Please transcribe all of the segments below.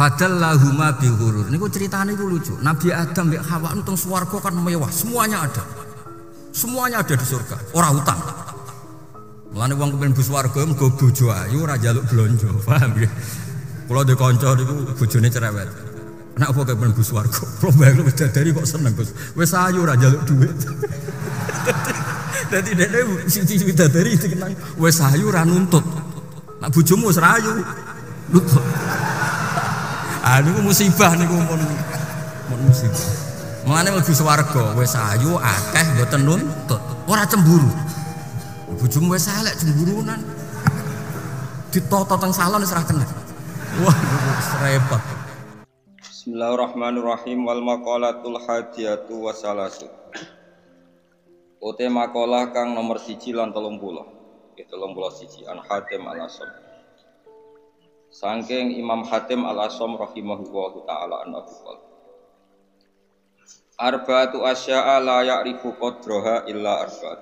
Fadallahuma bihurur. Niku ceritane niku lucu. Nabi Adam mbek Hawa nang swarga kan mewah, semuanya ada. Semuanya ada di surga, ora utang. Mulane wong kepen bu swarga mgo bojo ayu ora njaluk blonjo, paham nggih? Kula ndek kanca niku bojone cerewet. Nek apa kepen bu swarga? Kula bayang bidadari kok seneng, Gus. Wis ayu ora njaluk dhuwit. Dadi dene siji bidadari dikenang wis ayu ora nuntut. Nek bojomu wis ayu nuntut. Niku musibah niku mun musibah. Mulane mlebu swarga wis ayu akeh mboten nuntut, ora cemburu. Bojomu wis elek cemburunan. Ditata teng salon wis ora kena. Wah, repot. Bismillahirrahmanirrahim wal maqalatul hadiyatu wasalasu. Ote makalah kang nomor 1 lan 30. Itu 31 an Hatim al-Asam. Saking Imam Hatim al-Asam rahimahullahu taala an Abu Qal. Arba'atu asya'a la ya'rifu qadraha illa arba'at.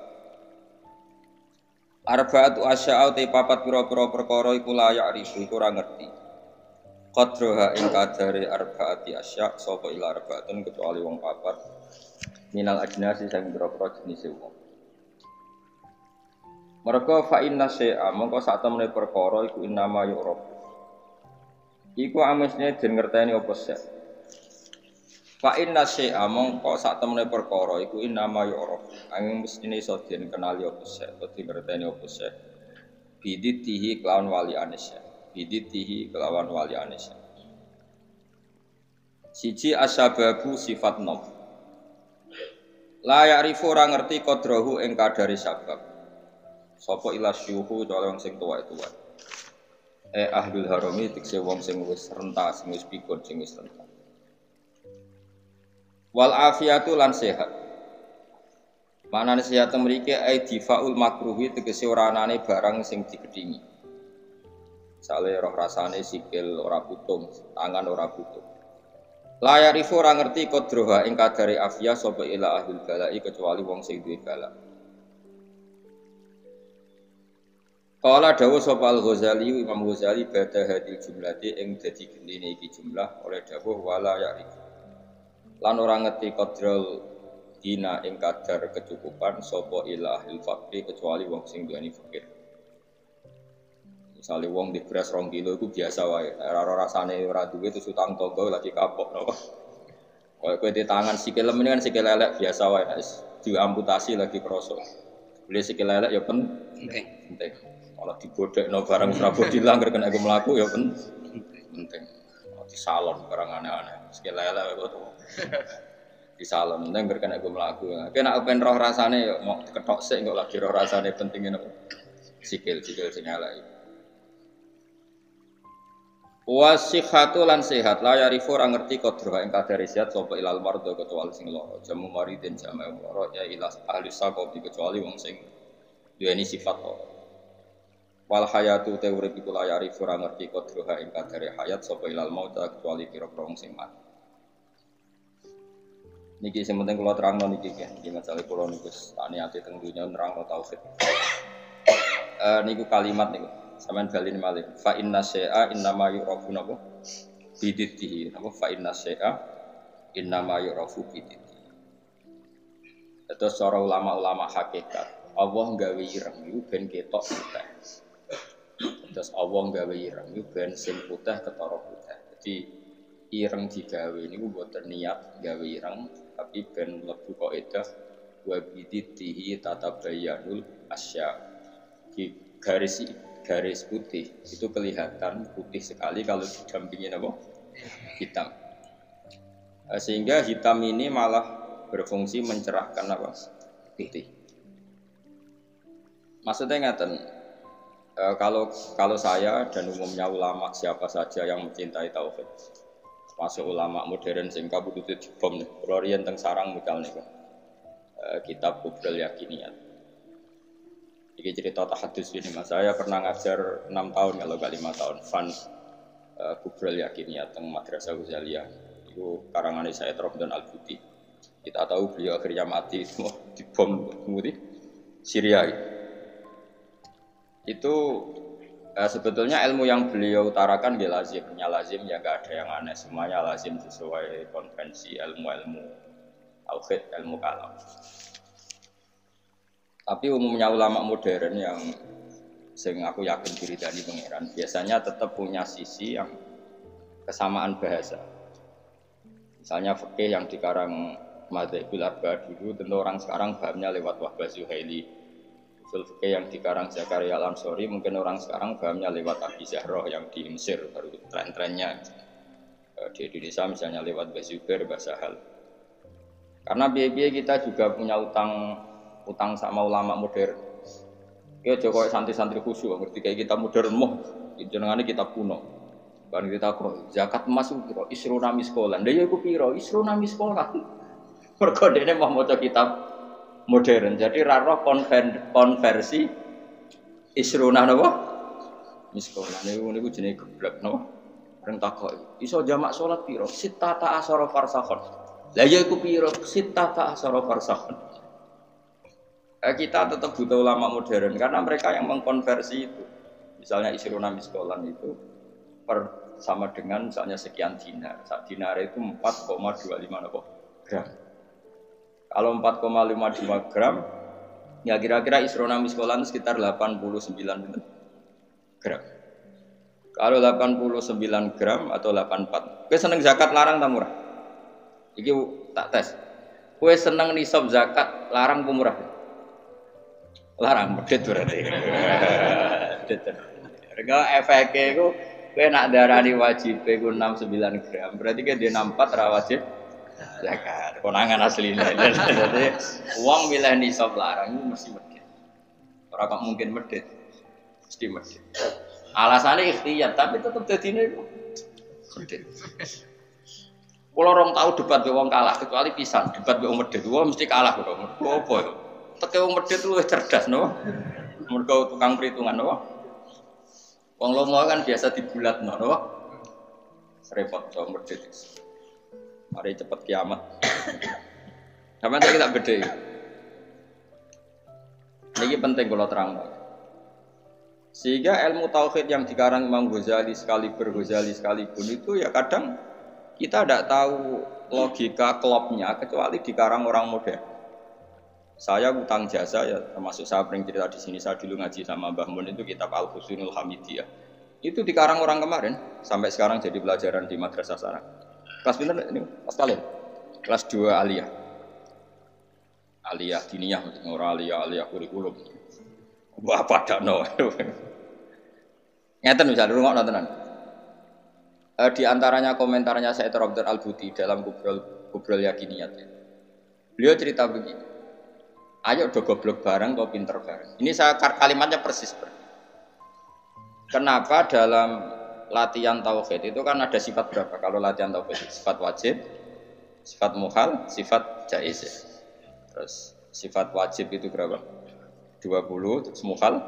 Arba'atu asya'a te papat pira-pira perkara iku la ya'rifu iku ora ngerti. Qadraha ing kadare arba'ati asya' sapa illa arba'atun kecuali wong papat. Minal ajnasi sing pira-pira jenise wong. Merga fa inna syai'a mongko sak temene perkara iku innama yu'raf. Iku amesne den ngerteni apa sek. Fa inna syai'a mongko sak temene perkara iku innama yu'raf. Angin mestine iso den kenali apa sek, utawa ngerteni apa sek. Biditihi kelawan wali anisya. Biditihi kelawan wali anisya. Siji asbabu sifat nom. La ya'rifu ora ngerti qadrahu ing kadare sabab. Sapa ila syuhu calon sing tuwa-tuwa. Ahlul harami tikse wong sing wis renta, sing wis pikun, sing wis renta. Wal afiatu lan sehat. Manane sehat mriki difaul makruhi tegese ora anane barang sing digedhingi. Sale roh rasane sikil ora putung, tangan ora putung. La ya'rifu ora ngerti qadroha ing kadare afia sapa ila ahlul balai kecuali wong sing duwe balak. Qala dawuh sapa Al-Ghazali Imam Ghazali bada hadil jumlati ing dadi gendine iki jumlah oleh dawuh wala ya'rifu. Lan ora ngerti qadrul dina ing kadar kecukupan sapa ila ahlul faqih kecuali wong sing duweni fakir. Misale wong di beras 2 kilo iku biasa wae. Ora rasane ora duwe terus utang tangga lagi kapok napa. Kowe di tangan sikil lem ini kan sikil lelek biasa wae nek diamputasi lagi krasa. Beli sikil lelek ya penting. Kalau dibodekno barang Prabu dilanggar kena aku mlaku ya penting. Di salon barang aneh-aneh. Sikil lelek kok di salon penting kena aku mlaku. Kena ben roh rasane ya mau diketok sik kok lagi roh rasane pentingnya napa. Sikil sing elek. Wasihatu lan sehat la yarifu ora ngerti qadra ing kadare sehat sapa ilal mardo kecuali sing lara jamu maridin jama'a lara ya ilas ahli saqo kecuali wong sing duweni sifat lara. Wal hayatu te urip iku la yarifu ora ngerti qadra ing kadare hayat sapa ilal maut kecuali kira-kira wong sing mati. Niki sing penting kula terangno niki nggih, iki masalah kula niku tani ati teng dunya nerangno tauhid. Niku kalimat niku sampean balin malih fa inna syai'a innama yu'rafu napa biditihi napa fa inna syai'a innama yu'rafu biditihi. Terus cara ulama-ulama hakikat Allah gawe ireng iku ben ketok putih. Terus Allah gawe ireng iku ben sing putih ketara putih. Jadi ireng digawe niku mboten niat gawe ireng tapi ben mlebu kaidah wa biditihi tatabayyanul asya. Di garis putih itu kelihatan putih sekali kalau didampingi apa? Hitam. Sehingga hitam ini malah berfungsi mencerahkan apa? Putih. Maksudnya ngaten, kalau saya dan umumnya ulama siapa saja yang mencintai tauhid, masuk ulama modern sing kabudute dibom nih, Florian teng sarang mikal nih, kitab Kubral Yakiniyat. Ini cerita tahadus ini mas, saya pernah ngajar 6 tahun kalau gak 5 tahun Fan Kubral Yakiniyat teng Madrasah Ghazaliyah. Itu karangannya saya Robdan Al-Buti. Kita tahu beliau akhirnya mati semua dibom di Syria. Itu Sebetulnya ilmu yang beliau utarakan ya lazim ya nggak ada yang aneh, semuanya lazim sesuai konvensi ilmu-ilmu tauhid, ilmu kalam. Tapi umumnya ulama modern yang aku yakin diridani pangeran biasanya tetap punya sisi yang kesamaan bahasa. Misalnya fikih yang dikarang Madzhabul Arba dulu, tentu orang sekarang pahamnya lewat Wahbah Zuhaili. Usul fikih yang dikarang Zakaria Al-Ansori mungkin orang sekarang pahamnya lewat Abi Zahroh yang di Mesir, baru tren-trennya. Di Indonesia misalnya lewat Bazubair, Basahal. Karena biaya kita juga punya utang sama ulama modern. Ya Jokowi santri-santri khusyuk, ngerti kayak kita modern moh, jenengannya kita kuno. Kan kita kok zakat emas piro isruna miskolan. Lah ya iku piro isruna miskolan. Mergo dene mau maca kitab modern. Jadi ra roh konversi isruna napa? Miskolan. Niku jenenge geblek napa? Reng takok. Iso jamak salat piro? Sittata asyara farsakhon. Lah ya iku piro sittata asyara farsakhon. Kita tetap butuh ulama modern karena mereka yang mengkonversi itu. Misalnya isruna miskolan itu sama dengan misalnya sekian dinar. Sak dinar itu 4,25 gram. Kalau 4,52 gram, ya kira-kira isrona miskolan sekitar 89 gram. Kalau 89 gram atau 84. Kowe seneng zakat larang ta murah? Iki tak tes. Kowe seneng nisab zakat larang apa murah? Larang, medhit berarti. Medhit. Rega efeke iku kowe nak darani wajib iku 69 gram. Berarti ke dia 64 ra wajib zakat. Konangan asline. Dadi wong milih nisab larang itu mesti medhit. Ora kok mungkin medhit. Mesti medhit. Alasannya ikhtiyar tapi tetep dadine iku medhit. Kula rong tau debat be wong kalah kecuali pisan debat be wong medhit. Wong mesti kalah kok. Apa itu? Teke wong medhit luwih cerdas no. Mergo tukang perhitungan no. Wong lomo kan biasa dibulatno, no? Repot so medhit. Mari cepet kiamat. Sampeyan tak kita bedhe. Niki penting kula terangno. Sehingga ilmu tauhid yang dikarang Imam Ghazali sekalipun itu ya kadang kita tidak tahu logika klopnya kecuali dikarang orang modern. Saya utang jasa ya, termasuk saya pernah cerita di sini. Saya dulu ngaji sama Mbah Mun itu kitab Al-Husunul Hamidiyah. Itu dikarang orang kemarin, sampai sekarang jadi pelajaran di madrasah sana. Kelas bener ini, kelas kalian? Kelas 2 aliyah. Aliyah diniyah, orang aliyah kurikulum. Wah pada no. Ngeten misalnya, lu nggak nontonan. Di antaranya komentarnya Said Rabdan Al-Buti dalam Kubrul Yakiniyat. Beliau cerita begini. Ayo do goblok bareng kau pinter bareng. Ini saya kalimatnya persis. Kenapa dalam latihan tauhid itu kan ada sifat berapa? Kalau latihan tauhid sifat wajib, sifat muhal, sifat jaiz. Ya. Terus sifat wajib itu berapa? 20, terus muhal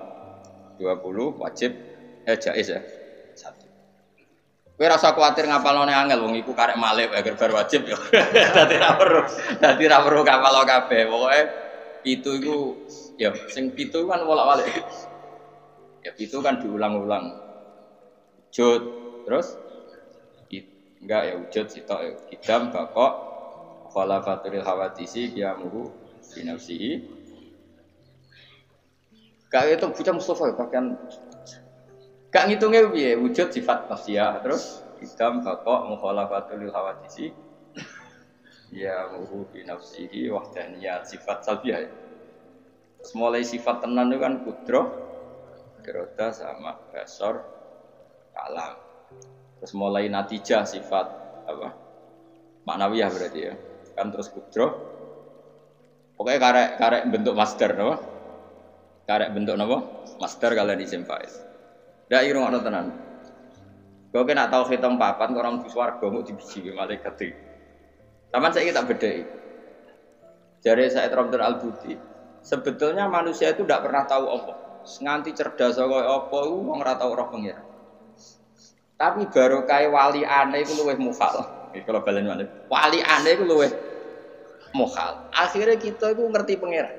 20, wajib jaiz ya. 1. Kowe rasa kuwatir ngapalone angel wong iku karek malih agar bar wajib ya. Dadi ra perlu kapal kabeh. Pokoke itu ya sing pitu kan bolak-balik. Ya pitu kan diulang-ulang. Wujud terus enggak ya wujud sitok ya. Idam bakok khalafatul hawadisi qiyamuhu bi nafsihi. Kayak itu bocah Mustafa bahkan gak ngitungnya piye wujud sifat nafsiyah terus idam bakok mukhalafatul hawadisi ya muhu bi nafsihi wahdaniyat sifat salbiyah. Mulai sifat tenan itu kan kudroh, iroda sama basor, kalam. Terus mulai natijah sifat apa? Maknawiyah berarti ya. Kan terus kudroh. Pokoknya karek bentuk master no? Karek bentuk napa? Master kalian isim fa'il. Ndak irung ana tenan. Kok nak tau hitam papan orang di swarga mau dibiji malaikat iki. Taman saya tak bedai. Jari Said Rabdan Al-Buti, sebetulnya manusia itu tidak pernah tahu apa. Nganti cerdas kaya apa iku wong ora tau roh pengira. Tapi baru kae wali aneh iku luwih mukhal. Iki kalau balen malih. Wali aneh iku luwih mukhal. Akhirnya kita itu ngerti pengira.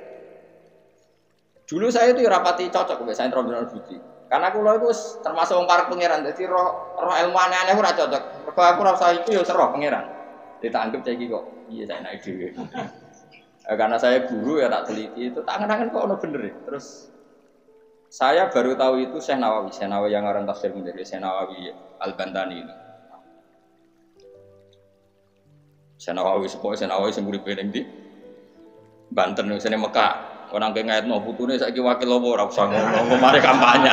Dulu saya itu rapati cocok mbek Said Rabdan Al-Buti. Karena kula iku termasuk wong parek pangeran, dadi roh ilmu aneh-aneh ora cocok. Mergo aku ora usah iku ya roh pangeran. Ditanggep saiki kok iya saya naik dhewe. Karena saya guru ya tak teliti itu tangan-tangan kok ono bener ya. Terus saya baru tahu itu Syekh Nawawi yang ngarang tafsir menjadi Syekh Nawawi Al-Bantani ini. Syekh Nawawi sing urip ning ndi? Banten sing Mekah. Orang kayak ngayatno putune saiki wakil apa ora usah ngono, mari kampanye.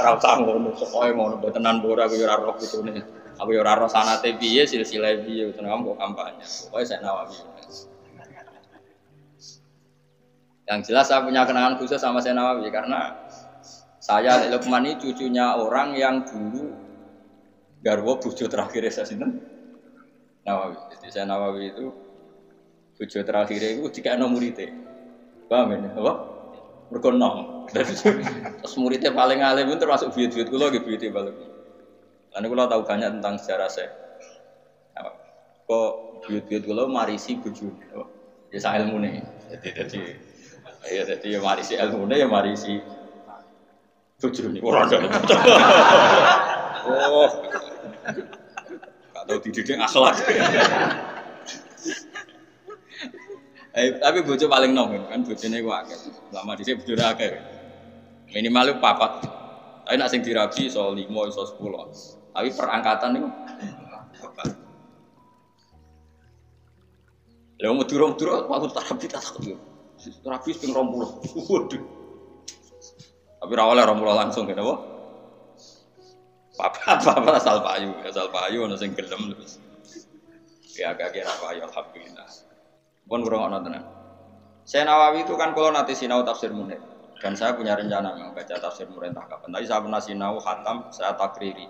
Ora usah ngono, pokoke ngono tenan ora aku ora roh putune. Aku ora roh sanate piye, silsilah piye, tenan kok kampanye. Pokoke Syekh Nawawi. Yang jelas saya punya kenangan khusus sama Syekh Nawawi karena saya Lukman ini cucunya orang yang dulu garwa bojo terakhir saya sinten Nawawi. Jadi Syekh Nawawi itu bojo terakhir itu dikekno muridé. Paham ya? Apa? Mergo nom. Terus muridnya paling alim itu termasuk buyut-buyut kula nggih buyute paling. Lan kula tahu banyak tentang sejarah saya. Kok buyut-buyut kula marisi bojone. Ya sak ilmune. Jadi marisi ilmune ya marisi bojone. Ora ada. Oh. Gak tahu dididik akhlak. Tapi bojo paling nom kan bojone ku akeh. Lama dhisik bojone akeh. Minimal 4. Tapi nek sing dirabi iso 5 iso 10. Tapi perangkatan niku 4. Lah meduro-meduro aku terapi tak takut. Terapi ping 20. Waduh. Tapi ra oleh 20 langsung kene apa? Papa asal payu ana sing gelem terus. Ya agak kira payu alhamdulillah. Pun kurang ana tenan. Syekh Nawawi itu kan kalau nanti sinau tafsir Munir dan saya punya rencana membaca tafsir Munir entah kapan. Tapi saya pernah sinau khatam, saya takriri.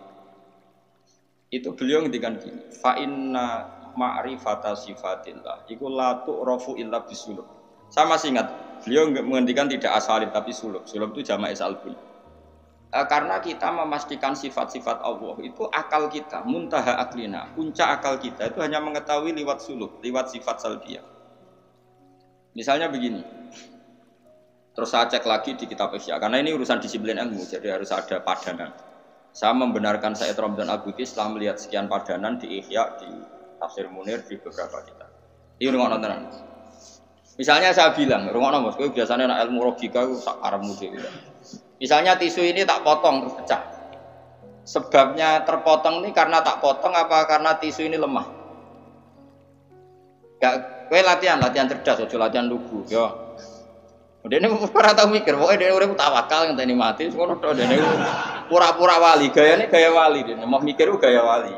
Itu beliau ngendikan gini, fa inna ma'rifata sifatillah iku la tu'rafu illa bisulub. Saya masih ingat, beliau menghentikan tidak asalib tapi sulub. Sulub itu jama'i salbun. Karena kita memastikan sifat-sifat Allah itu akal kita, muntaha aklina, puncak akal kita itu hanya mengetahui lewat sulub, lewat sifat salbiyah. Misalnya begini, terus saya cek lagi di kitab Ihya, karena ini urusan disiplin ilmu, jadi harus ada padanan. Saya membenarkan Sayyid Ramdan Al-Buti setelah melihat sekian padanan di Ihya, di Tafsir Munir, di beberapa kitab. Ini rumah nontonan. Misalnya saya bilang, rumah nonton, kowe biasanya anak ilmu logika itu sakaremu dhewe. Misalnya tisu ini tak potong terus pecah. Sebabnya terpotong ini karena tak potong apa karena tisu ini lemah? Gak, kowe latihan cerdas, ojo latihan lugu, yo. Dene ora tau mikir, pokoke dene urip tawakal ngenteni mati, ngono tok dene pura-pura wali, gayane gaya wali dene. Mau mikir gaya wali.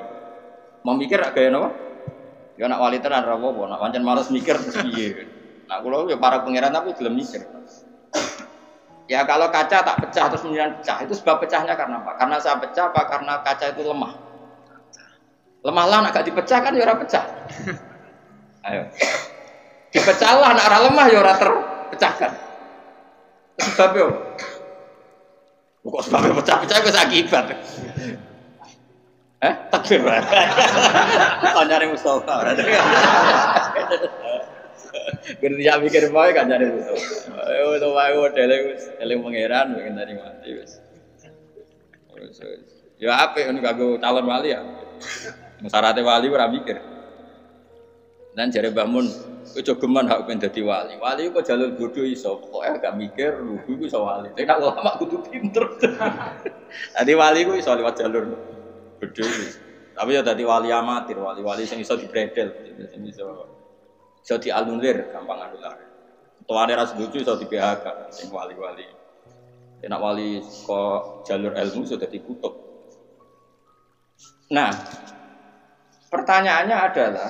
Mau mikir gaya napa? Ya nak wali tenan ra apa-apa, nak pancen males mikir terus piye. Nah, kula ya para pangeran tapi gelem mikir. Ya kalau kaca tak pecah terus kemudian pecah, itu sebab pecahnya karena apa? Karena saya pecah apa karena kaca itu lemah? Lemah lah, nak gak dipecah kan ya ora pecah. Ayo. Dipecah lah, nak ora lemah ya ora terpecahkan. Sebabnya apa? Kok sebabnya pecah-pecah itu akibat. Takbir. Tanyane Mustafa. Gerti mikir bae kan jane itu. Ayo to wae modele wis eling pangeran pengen tadi mati wis. Ya apik ngono kanggo calon wali ya. Syaratnya wali ora mikir. Dan jare Mbah Mun, ojo geman hak pengen dadi wali. Wali kok jalur bodho iso, pokoke gak mikir lugu iku iso wali. Nek ulama kudu pinter. Dadi wali ku iso liwat jalur bodho. Tapi ya dadi wali amatir, wali-wali sing iso dibredel, sing iso dianulir gampang anular. Tuane ra setuju iso di PHK sing wali-wali. Nek wali kok jalur ilmu iso dadi kutub. Nah, pertanyaannya adalah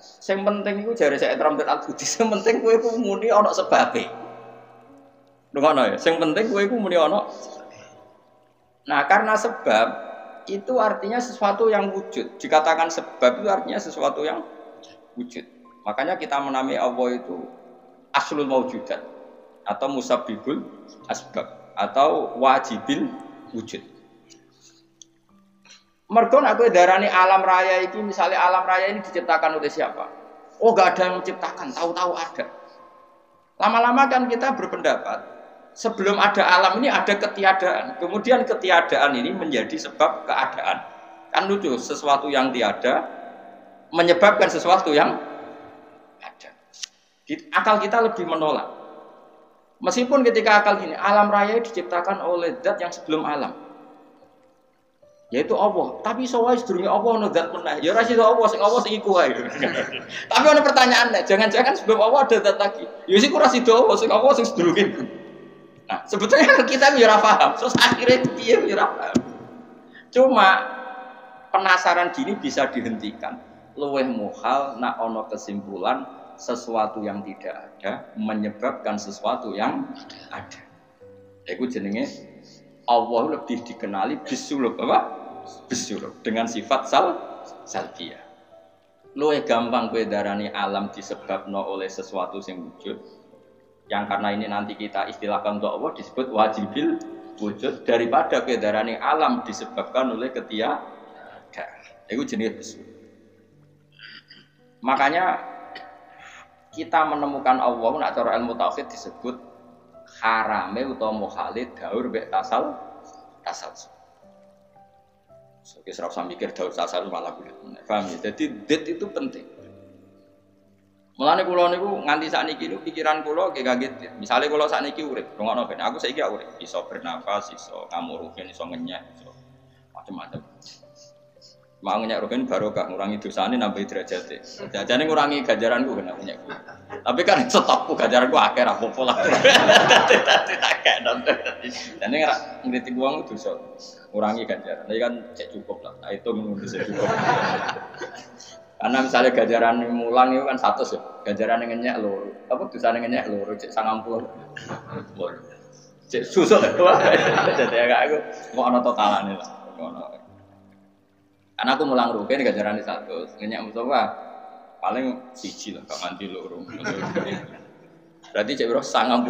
sing penting iku jare Sayyid Ramdan Al-Buti, sing penting kowe iku muni ana sebabe. Ngono ya, sing penting kowe iku muni ana. Nah, karena sebab itu artinya sesuatu yang wujud. Dikatakan sebab itu artinya sesuatu yang wujud. Makanya kita menamai Allah itu aslul maujudat atau musabbibul asbab atau wajibil wujud. Mergo nek kowe darani alam raya iki, misalnya alam raya ini diciptakan oleh siapa? Oh, enggak ada yang menciptakan, tahu-tahu ada. Lama-lama kan kita berpendapat Sebelum ada alam ini ada ketiadaan. Kemudian ketiadaan ini menjadi sebab keadaan. Kan lucu, sesuatu yang tiada menyebabkan sesuatu yang ada. Akal kita lebih menolak. Meskipun ketika akal gini, alam raya diciptakan oleh zat yang sebelum alam, yaitu Allah. Tapi soalnya sedurunge Allah ono zat meneh. Ya ora sida Allah, sing Allah sing iku wae. Tapi ada pertanyaannya, jangan-jangan sebelum Allah ada zat lagi. Ya sik ora sida Allah, sing Allah sing sedurunge. Nah, sebetulnya kita ya ora paham. Terus akhirnya piye ya ora paham. Cuma penasaran gini bisa dihentikan. Luweh muhal nak ono kesimpulan sesuatu yang tidak ada menyebabkan sesuatu yang ada. Iku jenenge Allah lebih dikenali bisulub apa? Bisulub dengan sifat salbiyah. Luwih gampang kowe darani alam disebabno oleh sesuatu sing wujud. Yang karena ini nanti kita istilahkan untuk Allah disebut wajibil wujud daripada kowe darani alam disebabkan oleh ketiadaan. Iku jenenge bisulub. Makanya kita menemukan Allah nak cara ilmu tauhid disebut harame utawa mukhalid daur mek tasal. So, kita serap mikir daur tasal malah boleh. Paham ya? Jadi det itu penting. Mulane kula niku nganti sakniki niku pikiran kula nggih kaget. Misale kula sakniki urip, rungokno ben aku saiki urip, iso bernafas, iso ngamuruken, iso ngenyek, iso macam-macam. Mau ngenyek rugen barokah ngurangi dosane nambah derajate. Jajane ngurangi ganjaranku kena ngenyek. Tapi kan stokku ganjaranku akeh ra apa-apa lah. Akeh nonton. Dene ora ngritik wong dosa. Ngurangi ganjaran. Tapi kan cek cukup lah. Nah, itu menunggu cukup. Karena misalnya ganjaran mulang itu kan 100 ya. Ganjaran ngenyek lho. Apa dosane ngenyek lho cek 90. Cek susut lho. Jadi agak aku mau ana totalane lah. Karena aku mulang rugen ganjaran di 100, ngenyek Mustafa paling siji lah, gak nganti loro. Berarti cek biro 90.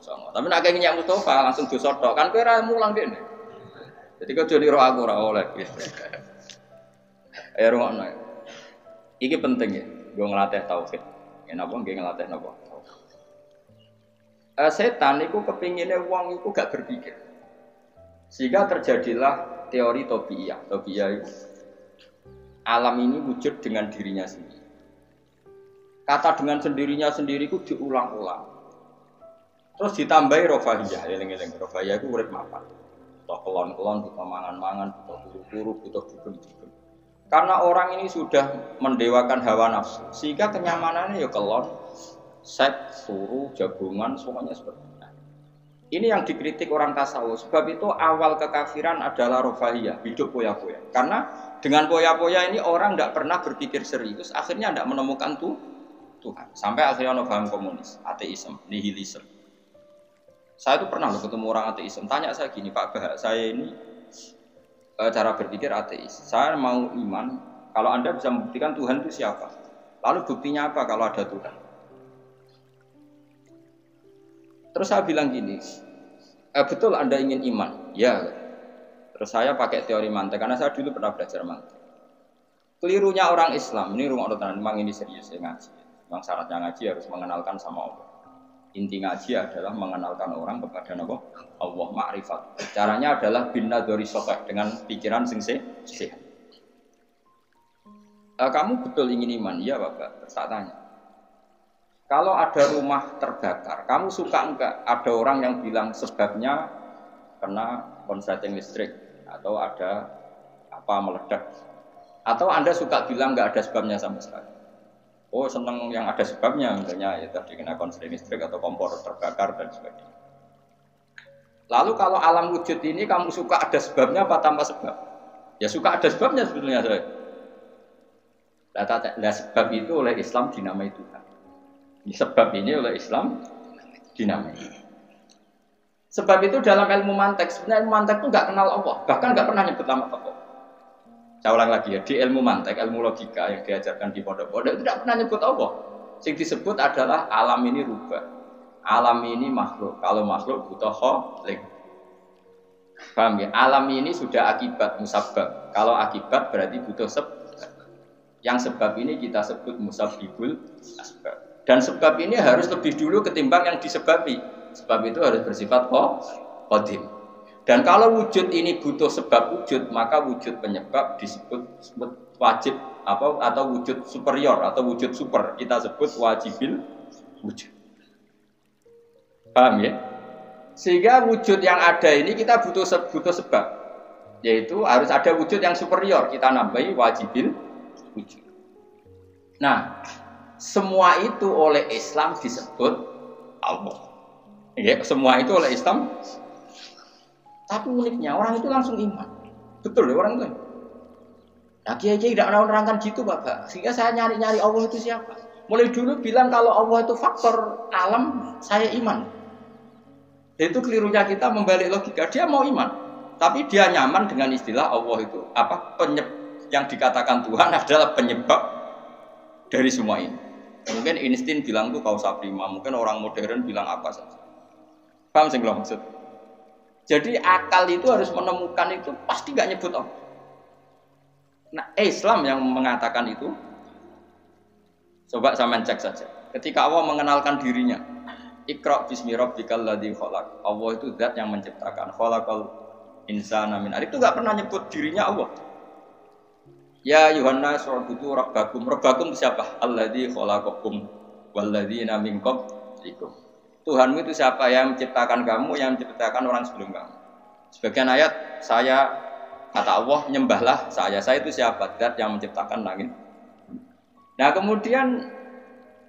Tapi nak kayak ngenyek Mustafa langsung dosa tok, kan kowe ora mulang dene. Jadi kau jadi roh aku ora oleh. Ayo rungokno. Iki penting ya, gue ngelatih tauhid. Kenapa gue ngelatih napa? Setan itu kepinginnya wong itu gak berpikir. Sehingga terjadilah teori tobiyah. Tobiyah itu alam ini wujud dengan dirinya sendiri. Kata dengan sendirinya sendiri itu diulang-ulang. Terus ditambahi rofahiyah. Eling-eling rofahiyah itu urip mapan. Butuh kelon-kelon, butuh mangan-mangan, butuh turu-turu, butuh dugem-dugem. Karena orang ini sudah mendewakan hawa nafsu, sehingga kenyamanannya ya kelon, seks, turu, jagungan, semuanya seperti itu. Ini yang dikritik orang tasawuf. Sebab itu awal kekafiran adalah rofahiyah, hidup poya-poya. Karena dengan poya-poya ini orang tidak pernah berpikir serius, akhirnya tidak menemukan Tuhan. Sampai akhirnya ono paham komunis, ateisme, nihilisme. Saya itu pernah ketemu orang ateisme, tanya saya gini, Pak Bah, saya ini cara berpikir ateis. Saya mau iman, kalau Anda bisa membuktikan Tuhan itu siapa? Lalu buktinya apa kalau ada Tuhan? Terus saya bilang gini, betul Anda ingin iman? Ya. Terus saya pakai teori mantek, karena saya dulu pernah belajar mantek. Kelirunya orang Islam, ini rumah tenan, memang ini serius ya ngaji. Memang syaratnya ngaji harus mengenalkan sama Allah. Inti ngaji adalah mengenalkan orang kepada Allah, ma'rifat. Caranya adalah bin nadhari sahih, dengan pikiran sing sehat. Kamu betul ingin iman? Iya Bapak. Terus tak tanya. Kalau ada rumah terbakar, kamu suka enggak ada orang yang bilang sebabnya kena konsleting listrik atau ada apa meledak? Atau Anda suka bilang enggak ada sebabnya sama sekali? Oh senang yang ada sebabnya, misalnya ya tadi kena konsleting listrik atau kompor terbakar dan sebagainya. Lalu kalau alam wujud ini kamu suka ada sebabnya apa tanpa sebab? Ya suka ada sebabnya sebetulnya saya. Nah, sebab itu oleh Islam dinamai Tuhan. Sebab ini oleh Islam dinamai. Sebab itu dalam ilmu mantek, sebenarnya ilmu mantek itu nggak kenal Allah, bahkan nggak pernah nyebut nama Allah. Saya ulang lagi ya, di ilmu mantek, ilmu logika yang diajarkan di pondok-pondok itu tidak pernah nyebut Allah. Yang disebut adalah alam ini rubah, alam ini makhluk. Kalau makhluk butuh khalik. Paham ya? Alam ini sudah akibat musabbab. Kalau akibat berarti butuh sebab. Yang sebab ini kita sebut musabbibul asbab. Dan sebab ini harus lebih dulu ketimbang yang disebabi. Sebab itu harus bersifat qadim. Dan kalau wujud ini butuh sebab wujud, maka wujud penyebab disebut wajib atau wujud superior atau wujud super. Kita sebut wajibil wujud. Paham ya? Sehingga wujud yang ada ini kita butuh sebab, yaitu harus ada wujud yang superior. Kita nambahi wajibil wujud. Nah, semua itu oleh Islam disebut Allah. Ya, semua itu oleh Islam. Tapi uniknya orang itu langsung iman. Betul ya orang itu. Nah, kiai-kiai tidak menerangkan gitu, Bapak. Sehingga saya nyari-nyari Allah itu siapa. Mulai dulu bilang kalau Allah itu faktor alam, saya iman. Itu kelirunya kita membalik logika. Dia mau iman, tapi dia nyaman dengan istilah Allah itu yang dikatakan Tuhan adalah penyebab dari semua ini. Mungkin Einstein bilang itu kausa prima, mungkin orang modern bilang apa saja. Paham sih kalau maksud? Jadi akal itu harus menemukan itu pasti gak nyebut Allah. Nah, Islam yang mengatakan itu, coba sampean cek saja. Ketika Allah mengenalkan dirinya, Iqra bismi rabbikal ladzi khalaq. Allah itu zat yang menciptakan. Khalaqal insana min 'alaq. Itu enggak pernah nyebut dirinya Allah. Ya Yuhanna su'budu rabbakum. Rabbakum siapa? Alladzi khalaqakum walladzina min qablikum. Tuhanmu itu siapa? Yang menciptakan kamu, yang menciptakan orang sebelum kamu. Sebagian ayat saya kata Allah, nyembahlah saya. Saya itu siapa? Zat yang menciptakan langit. Nah, kemudian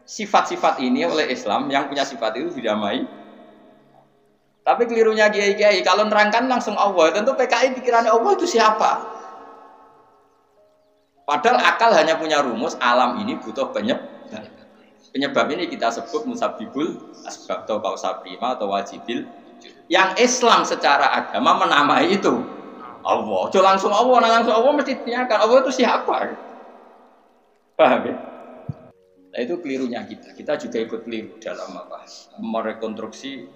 sifat-sifat ini oleh Islam yang punya sifat itu didamai. Tapi kelirunya kiai-kiai kalau nerangkan langsung Allah, tentu PKI pikirannya Allah itu siapa? Padahal akal hanya punya rumus alam ini butuh penyebab. Penyebab ini kita sebut musabbibul asbab atau kausa prima atau wajibil. Yang Islam secara agama menamai itu Allah. Jo langsung Allah mesti ditanyakan Allah itu siapa? Paham ya? Nah, itu kelirunya kita. Kita juga ikut keliru dalam merekonstruksi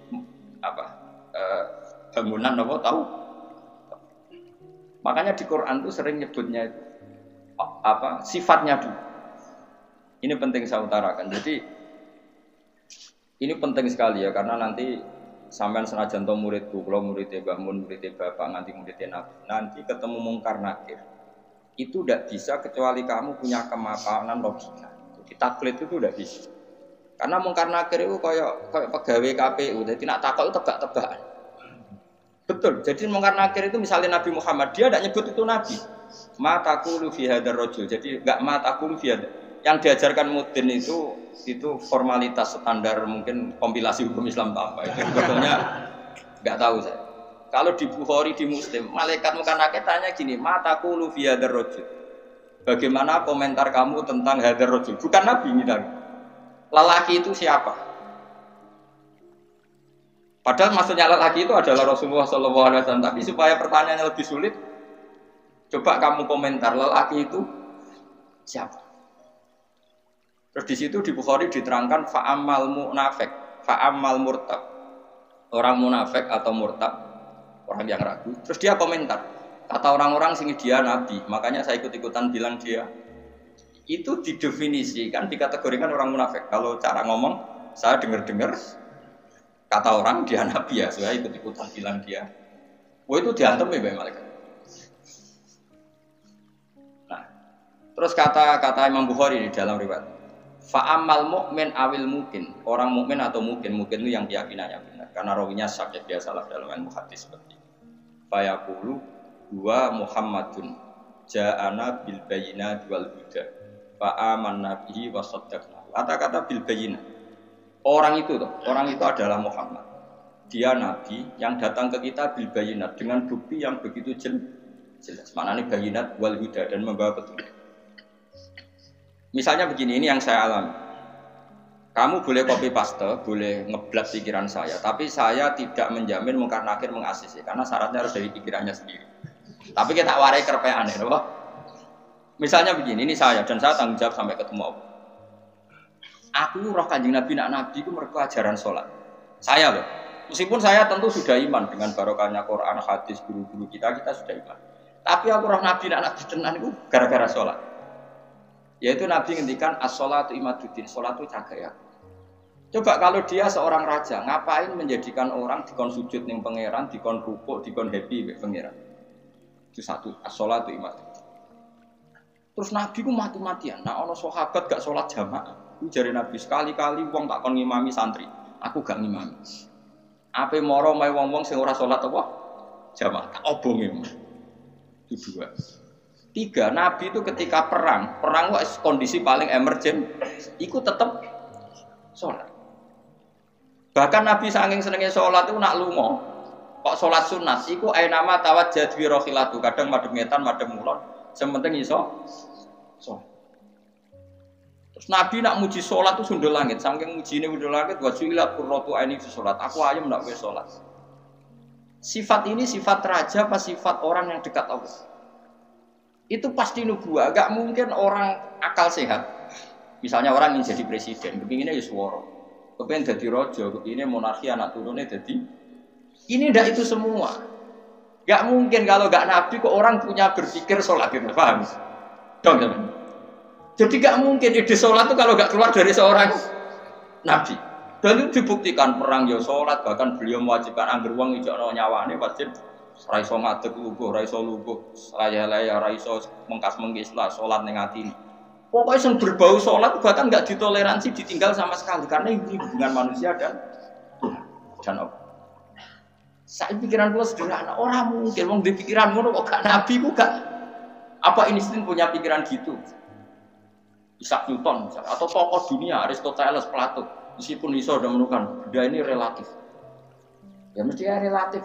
bangunan tahu. Makanya di Quran itu sering nyebutnya itu sifatnya dulu. Ini penting saya utarakan. Jadi ini penting sekali ya karena nanti sampean senajan to muridku, kalau muridnya Mbah Mun, muridnya Bapak, nanti muridnya Nabi, nanti ketemu mungkar nakir. Itu tidak bisa kecuali kamu punya kemapanan logika. Taklid itu udah bisa. Karena mungkar nakir itu kayak pegawai KPU, jadi nak takut itu tebak-tebakan. Betul. Jadi mungkar nakir itu misalnya Nabi Muhammad, dia tidak nyebut itu Nabi. Ma taqulu fi hadzal rajul. Jadi enggak ma taqulu fi hadzal. Yang diajarkan Mudin itu formalitas standar mungkin kompilasi hukum Islam apa itu sebetulnya enggak tahu saya. Kalau di Bukhari di Muslim, malaikat mungkar nakir tanya gini, ma taqulu fi hadzal rajul. Bagaimana komentar kamu tentang hadar rajul? Bukan Nabi ini tadi. Lelaki itu siapa? Padahal maksudnya lelaki itu adalah Rasulullah SAW. Tapi supaya pertanyaannya lebih sulit, coba kamu komentar lelaki itu siapa? Terus di situ di Bukhari diterangkan fa'amal munafik, fa'amal murtab. Orang munafik atau murtab, orang yang ragu. Terus dia komentar. Kata orang-orang sini dia nabi, makanya saya ikut-ikutan bilang dia. Itu didefinisikan, dikategorikan orang munafik. Kalau cara ngomong, saya dengar-dengar kata orang dia nabi ya, saya ikut-ikutan bilang dia. Wah itu diantem ya malaikat. Nah, terus kata Imam Bukhari di dalam riwayat, fa'amal mu'min awil mungkin, orang mukmin atau mungkin itu yang keyakinannya benar. Karena rawinya sakit biasalah dalam ilmu hadis seperti itu. Fayaqulu wa Muhammadun ja'ana bil bayyinati wal huda fa amanna bihi wa saddaqna. Kata-kata bil bayyinah. Orang itu adalah Muhammad. Dia nabi yang datang ke kita bil bayyinat dengan bukti yang begitu jelas. Maknanya bayyinat wal huda dan membawa petunjuk. Misalnya begini, ini yang saya alami. Kamu boleh copy paste, boleh ngeblat pikiran saya, tapi saya tidak menjamin mungkar nakir mengasisi karena syaratnya harus dari pikirannya sendiri. Tapi kita warai kerpean ya, loh. Misalnya begini, ini saya dan saya tanggung jawab sampai ketemu Allah. Aku roh Kanjeng Nabi nak nabi itu mergo ajaran sholat. Saya loh. Meskipun saya tentu sudah iman dengan barokahnya Quran, hadis, guru-guru kita sudah iman. Tapi aku roh Nabi nak nabi tenan itu gara-gara sholat. Yaitu Nabi ngendikan as-sholatu imaduddin, sholat itu cahaya. Coba kalau dia seorang raja, ngapain menjadikan orang dikon sujud ning pangeran, dikon rukuk, dikon happy mbek pangeran. Itu satu, as-sholatu imat. Terus Nabi ku mati-matian. Nah ana sahabat gak sholat jamaah. Ku jare Nabi sekali-kali wong tak kon ngimami santri, aku gak ngimami. Ape moro mae wong-wong sing ora sholat apa? Jamaah. Tak obonge. Itu dua. Tiga, Nabi itu ketika perang itu kondisi paling emergen, ikut tetap sholat. Bahkan Nabi saking senengnya sholat itu nak lungo, kok sholat sunat, iku ainama tawajjad bi rokhilatu, kadang madhep ngetan, madhep mulon, sementing iso sholat. Terus Nabi nak muji sholat itu sundul langit, saking mujine sundul langit, wajulat qurratu aini fi sholat, aku ayam ndak wis sholat. Sifat ini sifat raja apa sifat orang yang dekat Allah? Itu pasti nubuah, gak mungkin orang akal sehat. Misalnya orang ingin jadi presiden, kepinginnya ya suara, kepingin jadi rojo, kepinginnya monarki anak turunnya jadi. Ini ndak itu semua. Gak mungkin kalau gak nabi kok orang punya berpikir sholat gitu, paham? Dong teman. Jadi gak mungkin ide sholat itu kalau gak keluar dari seorang nabi. Dan itu dibuktikan perang ya sholat, bahkan beliau mewajibkan angger wong ijakno nyawane pasti. Raiso ngadeg luguh, raiso luguh, laya-laya, raiso mengkas-mengkis lah, sholat ning atine. Pokoknya yang berbau sholat bahkan nggak ditoleransi ditinggal sama sekali karena ini hubungan manusia dan Tuhan. Allah. Saya pikiran gue sederhana, orang mungkin mau di pikiran gue kok gak nabi gue gak apa Einstein punya pikiran gitu. Isaac Newton misalnya, atau tokoh dunia Aristoteles, Plato, meskipun iso udah menemukan benda ini relatif. Ya mesti ya relatif.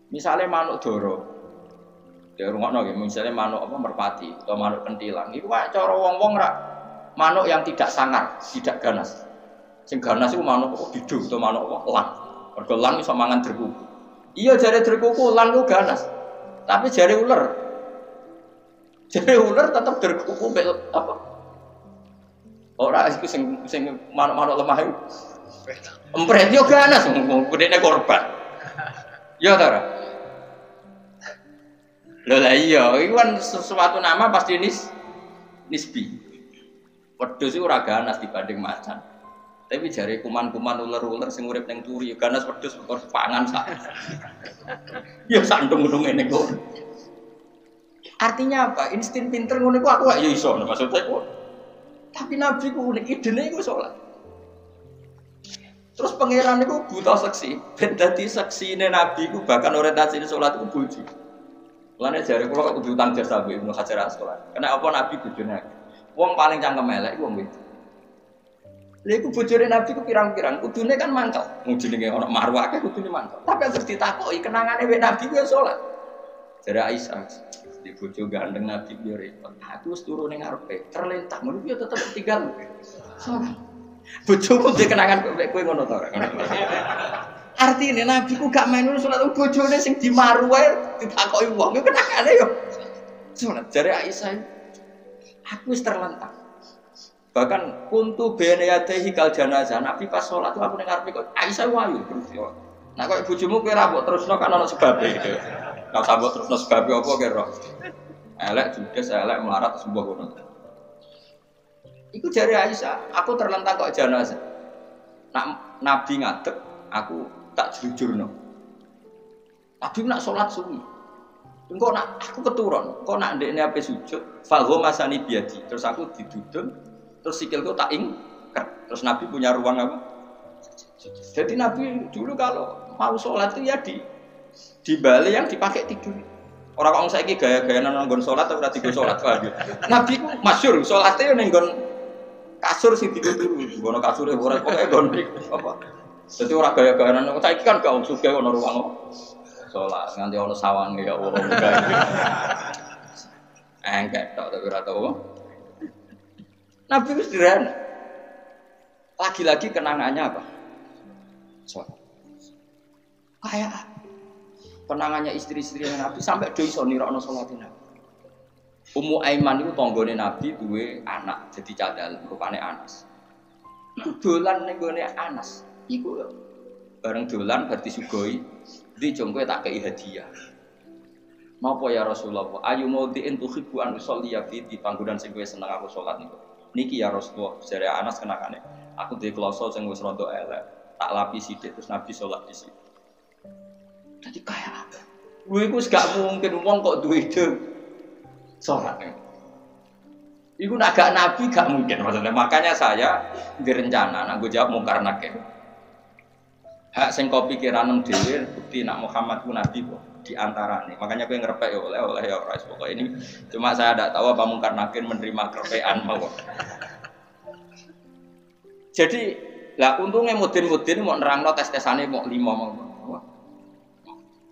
Misalnya manuk doro, ya rungokno nggih, misalnya manuk apa merpati atau manuk kentilang, itu kan cara wong-wong rak manuk yang tidak sangar, tidak ganas. Sing ganas itu manuk apa bidung atau manuk apa lang. Mergo lang iso mangan derkuku. Iya jare derkuku lang ku ganas. Tapi jare ular. Jare ular tetap derkuku mek apa? Ora iku sing manuk-manuk lemah iku. Empret yo ganas ngene korban. Ya ta. Lah iya, itu kan sesuatu nama pasti nisbi. Wedhus itu ora ganas dibanding macan. Tapi jare kuman-kuman ular-ular sing urip ning turi, ganas wedhus kok pangan sak. Ya sandung-sandung ngene kok. Artinya apa? Insting pinter ngono iku aku ya iso maksudnya kok. Tapi nabi ku unik idene iku salat. Terus pangeran itu buta seksi, ben dadi seksine nabi ku bahkan orientasine salat iku bojo. Lane jare kula kok kudu utang jasa mbek Ibnu Hajar Asqalani. Kena apa nabi bojone? Wong paling cangkem elek wong wedok. Lha iku bojone nabi ku pirang-pirang, kudune kan mangkel. Wong jenenge ana marwah akeh kudune mangkel. Tapi anggere ditakoki kenangane wek nabi ku ya salat. Jare Aisyah, di bojo gandeng nabi yo repot. Aku wis turu ning ngarepe, terlentang ngono yo tetep tinggal. Salat. Bojomu dhe kenangan kowe ngono to. Artine nabi ku gak main salat bojone sing dimaru wae ditakoki wong yo kenangane yo. Salat jare Aisyah. Aku wis terlentang. Bahkan kuntu bene yadehi kal janazah. Nabi pas salat aku ning ngarepe kok Aisyah wayu terus yo. Nah kok bojomu kowe ra mbok terusno kan ana sebabe gitu. Nek sambut terusno sebabe apa kira? Elek judes elek melarat sebuah ngono. Iku jare Aisyah, aku terlentang kok janazah. Nak nabi ngadeg, aku tak jujurno. Nabi nak salat sunyi. Engko nak aku keturun, kok nak ndekne ape sujud, falho masani biadi. Terus aku didudung, terus sikilku tak ingker. Terus Nabi punya ruang apa? Jadi Nabi dulu kalau mau salat itu ya di bali yang dipakai tidur. Orang kok saiki gaya-gayaan nanggon salat ora tidur salat wae. Nabi ku masyhur salate yo ning nggon kasur sing tidur-tidur. Ngono kasure ora pokoke nggon apa. Dadi ora gaya-gayaan saiki kan gak sugih ono ruang salat nganti ono sawange ya Allah. Engkek tok tapi ora tau. Nabi wis sederhana. Lagi-lagi kenangannya apa? Salat. Kayak kenangannya istri-istri Nabi sampai do iso nirokno salatin Nabi. Ummu Aiman itu tanggane Nabi duwe anak jadi cadal rupane Anas. Iku dolan ning gone Anas. Iku bareng dolan bar disugoi, "Ndi jong kowe tak kei hadiah." Napa ya Rasulullah? Ayu maudhi'in tuhibbu an usolli fi panggonan sing kowe seneng aku salat niku. Niki ya Rasulullah, jare Anas kenakane. Aku di kloso sing wis rada elek. Tak lapi sithik terus Nabi sholat di situ. Jadi kayak apa? Gue itu gak mungkin wong kok duwe ide sholat. Iku nak gak Nabi gak mungkin maksudnya. Makanya saya direncana nak gue jawab mungkar nakir. Hak sing kau pikiran dhewe bukti nak Muhammad ku Nabi kok di antarane. Makanya gue ngerepek ya oleh ya ora pokok ini. Cuma saya tidak tahu apa mungkar nakir menerima kerepekan mau. Jadi lah untungnya mudin-mudin mau nerangno tes-tesane mau 5 mau.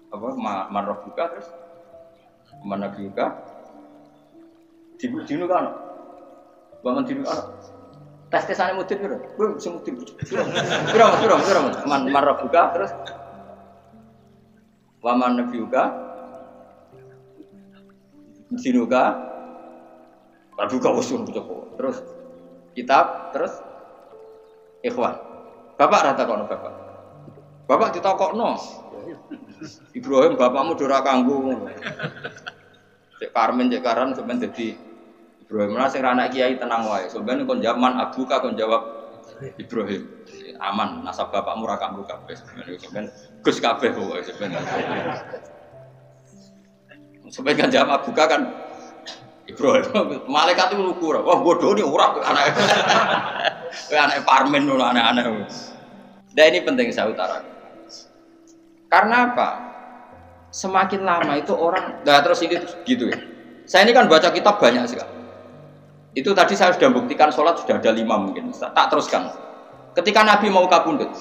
Apa marah buka terus mana buka dinu kan bangun dinu kan tes-tesane mudin piro bro sing mudin piro marah buka terus waman nabiuka dinuka buka usul terus kitab terus ikhwan bapak rata kono bapak ditakokno Ibrahim bapakmu dora kanggo. Cek Karmen cek Karan sampeyan dadi Ibrahim lah sing anak kiai tenang wae. Sampeyan kon jaman abuka kon jawab Ibrahim. Aman nasab bapakmu ora kanggo kabeh. Sampeyan Gus kabeh pokoke sampeyan. Sampeyan kan jawab abuka kan Ibrahim. Malaikat itu lugu ora. Wah bodoh ni ora anake. Kowe anake Parmen ngono aneh-aneh. Nah ini penting saya utarakan. Karena apa? Semakin lama itu orang, nah terus ini gitu ya. Saya ini kan baca kitab banyak sekali. Itu tadi saya sudah buktikan sholat sudah ada 5 mungkin. Tak teruskan. Ketika Nabi mau kabundut,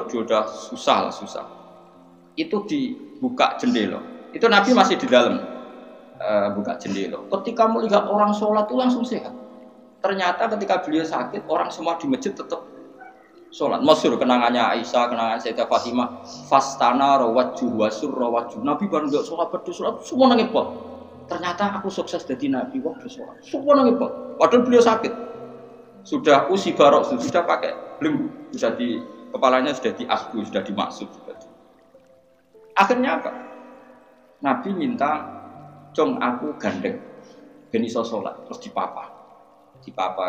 sudah susah. Itu dibuka jendela. Itu Nabi masih di dalam buka jendela. Ketika melihat orang sholat itu langsung sehat. Ternyata ketika beliau sakit, orang semua di masjid tetap sholat. Masyhur kenangannya Aisyah, kenangan Sayyidah Fatimah. Fastana rawajjuh wasur rawajjuh. Nabi baru nggak sholat berdoa, semua nangis pot. Ternyata aku sukses jadi Nabi, wah bersolat. Semua nangis pot. Padahal beliau sakit. Sudah usi barok, sudah pakai belenggu, sudah di kepalanya sudah diasbu, sudah dimaksud. Akhirnya apa? Nabi minta, "Cung aku gandeng, ben iso sholat." Terus dipapa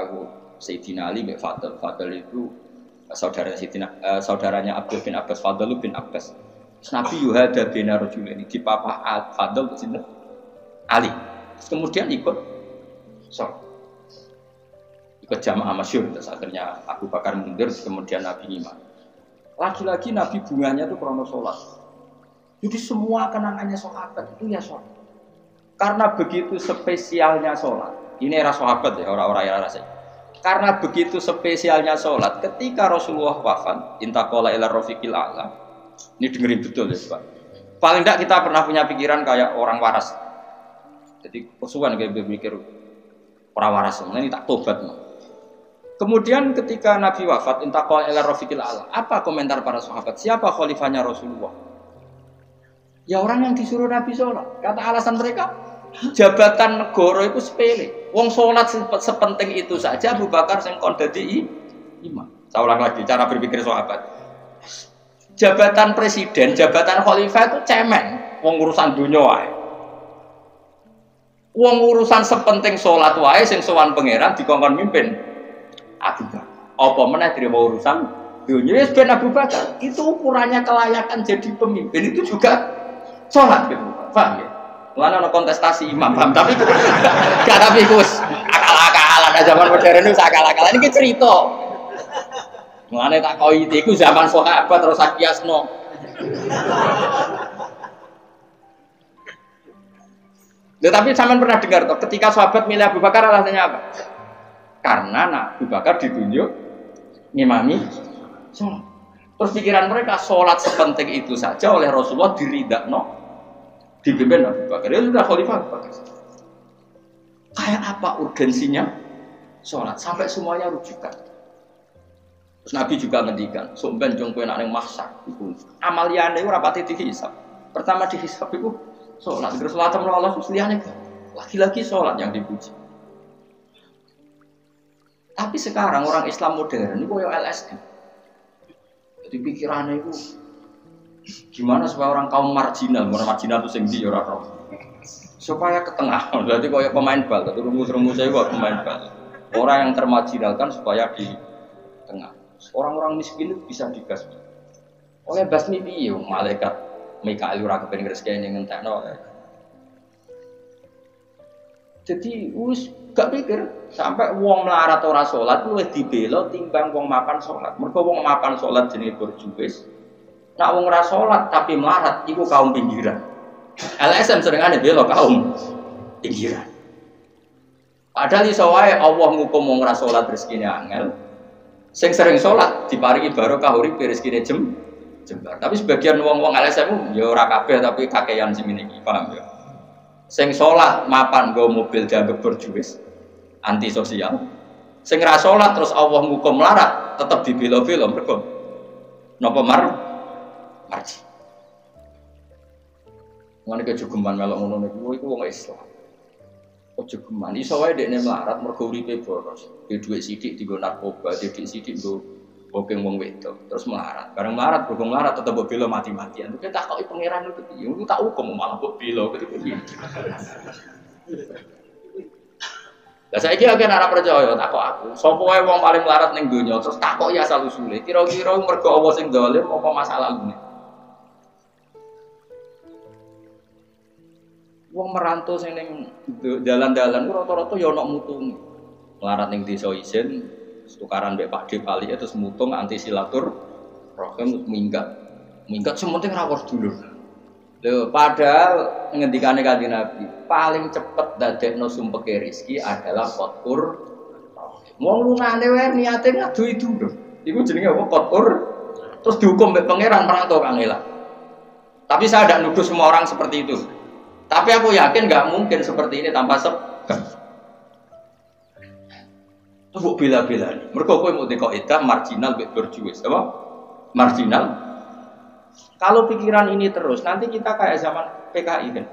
itu Sayyidina Ali bin Fadl itu saudaranya Abdul bin Abbas, Fadl bin Abbas. Nabi yuhada bina rajulaini di papa Fadl bin Ali. Kemudian ikut jamaah masyhur. Terus akhirnya Abu Bakar mundur, kemudian Nabi ngimam. Lagi-lagi Nabi bunganya itu krono sholat. Jadi semua kenangannya sahabat itu ya sholat. Karena begitu spesialnya sholat. Ini era sahabat ya, orang-orang era rasanya. Karena begitu spesialnya sholat, ketika Rasulullah wafat, intaqala ila rafiqil a'la. Ini dengerin betul ya, Pak. Paling tidak kita pernah punya pikiran kayak orang waras. Jadi kesuwan kayak berpikir orang waras, ini tak tobat. Kemudian ketika Nabi wafat, intaqala ila rafiqil a'la. Apa komentar para sahabat? Siapa khalifahnya Rasulullah? Ya orang yang disuruh Nabi sholat. Kata alasan mereka, jabatan negara itu sepele. Wong sholat sepenting itu saja. Abu Bakar sing kon dadi imam. Saya ulang lagi cara berpikir sahabat. Jabatan presiden, jabatan khalifah itu cemen. Wong urusan dunia wae. Wong urusan sepenting sholat wae sing sowan pangeran dikongkon mimpin Abu Bakar. Apa meneh dirimo urusan dunia wis ben Abu Bakar. Itu ukurannya kelayakan jadi pemimpin itu juga sholat gitu. Paham ya? Mana ada kontestasi imam, paham? Tapi gak tapi kus akal-akalan. Zaman modern itu akal-akalan ini cerita. Mana tak kau itu zaman sahabat terus akiasno. Tetapi zaman pernah dengar toh, ketika sahabat milih Abu Bakar alasannya apa? Karena Abu Bakar ditunjuk ngimami sholat. Terus pikiran mereka sholat sepenting itu saja oleh Rasulullah diridakno. Dipimpin Abu Bakar, ya sudah khalifah Abu Bakar. Kayak apa urgensinya sholat sampai semuanya rujukan. Terus Nabi juga ngendikan, "Somben jong kowe nek masak iku amaliyane ora pati dihisab. Pertama dihisab iku sholat, terus sholat sama Allah liyane lagi-lagi sholat yang dipuji." Tapi sekarang orang Islam modern itu kayak LSM. Jadi pikirannya itu gimana supaya orang kaum marginal itu sing ndi ora roh. Supaya ke tengah. Berarti koyo pemain bal, rumus-rumusnya kok pemain bal. Orang yang termarginalkan supaya di tengah. Orang-orang miskin itu bisa dibasmi. Oleh basmi piye malaikat Mikail ora kepen ngresiki ning entekno. Jadi wis gak pikir sampai wong melarat ora salat luwih dibela timbang wong mapan salat. Mergo wong mapan salat jenenge berjuwis. Nek wong ora salat tapi melarat iku kaum pinggiran. LSM seringane bela kaum pinggiran. Padahal iso wae Allah ngukum wong ora salat rezekine angel. Sing sering salat diparingi barokah urip rezekine jembar. Tapi sebagian wong-wong LSM ya ora kabeh tapi kakean sing ngene iki, paham ya? Sing salat mapan nggo mobil dianggap berjuwis, anti sosial. Sing ra salat terus Allah ngukum melarat, tetep dibela-bela mergo napa marji. Ngene ke jogeman melok ngono niku iku wong Islam. Ojo geman iso wae dekne melarat mergo uripe boros. Di dhuwit sithik dienggo narkoba, di dhuwit sithik nggo bokeng wong wedok, terus melarat. Bareng melarat, berhubung melarat tetep mbok bela mati-matian. Terus tak takoki pangeran itu piye? Aku tak hukum malah mbok bela gitu piye. Lah saiki akeh ora percaya takok aku. Sopo wae wong paling melarat ning donya terus takoki asal usule. Kira-kira mergo Allah sing zalim apa masalah lune? Wong merantau sing ning dalan-dalan ku rata-rata ya ana mutung. Melarat ning desa isin tukaran mbek Pak De Pali terus mutung anti silaturahim minggat sementing rawuh dulur. Lho padahal ngendikane Kanjeng Nabi paling cepet dadekno sumpeke rezeki adalah qotkur. Wong lunane wae niate ngadui dulur. Iku jenenge apa qotkur? Terus dihukum mbek pangeran merantau kangela. Tapi saya tidak nuduh semua orang seperti itu. Tapi aku yakin nggak mungkin seperti ini tanpa sebab. Tuh bela-bela nih. Mereka kowe mau dikoidah marginal berjuwis, apa? Marginal. Kalau pikiran ini terus, nanti kita kayak zaman PKI kan.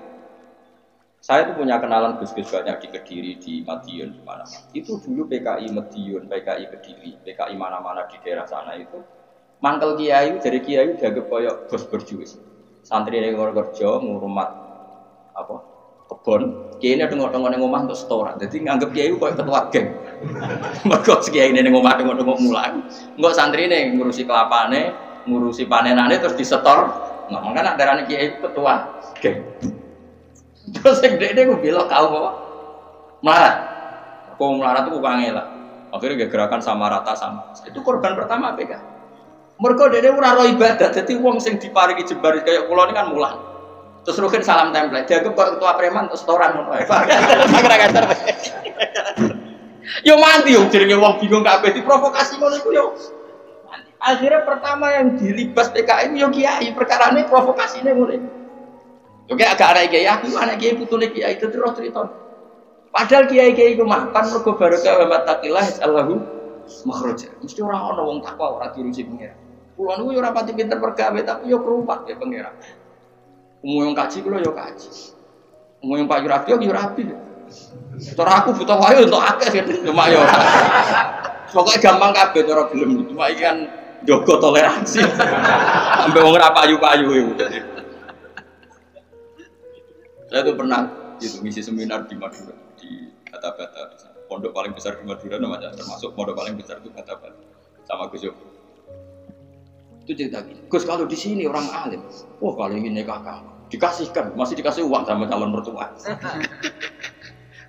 Saya tuh punya kenalan gus-gus banyak di Kediri, di Madiun, di mana-mana. Itu dulu PKI Madiun, PKI Kediri, PKI mana-mana di daerah sana itu. Mangkel kiai, dari kiai dianggap kayak bos berjuwis. Santri yang kerja ngurumat apa kebon kiai ini tengok-tengok ning omah untuk setoran jadi nganggep kiai koyo ketua geng mergo kiai ini ning omah tengok-tengok mulang engko santri ini ngurusi kelapane ngurusi panenane terus disetor nggak makanya darane kiai ketua geng terus sing dekne ku bela kaum apa melarat kaum melarat itu kangen lah akhirnya gerakan sama rata sama itu korban pertama PK mergo dekne ora ro ibadah dadi wong sing diparingi jembar kaya kula ini kan mulang. Terus rukin salam template, dianggap kok ketua preman terus setoran ngono ae. Agar-agar. Yo mati yo jenenge wong bingung kabeh diprovokasi ngono iku yo. Akhirnya pertama yang dilibas PKI yo kiai, perkarane provokasine ngono. Yo kayak agak anak kiai aku anak kiai putune kiai itu terus cerita. Padahal kiai-kiai iku mapan mergo barokah wa taqillah Allahu makhraja. Mesti ora ana wong takwa ora diurusi pengira. Kulo niku yo ora pati pinter pergawe tapi yo kerupat ya pengira. Umum yang kaji kulo yo kaji. Umum yang Pak Yurabi yo rapi. Cara aku butuh wae untuk akeh cuma yo. Pokoke gampang kabeh cara gelem cuma iki kan njogo toleransi. Sampai wong ora payu-payu iku. Saya tuh pernah itu ngisi seminar di Madura di Bata-Bata. Pondok paling besar di Madura namanya termasuk pondok paling besar itu Bata-Bata sama Gus Yo. Itu cerita gini, Gus kalau di sini orang alim, wah kalau ingin nikah kamu dikasihkan, masih dikasih uang sama calon mertua.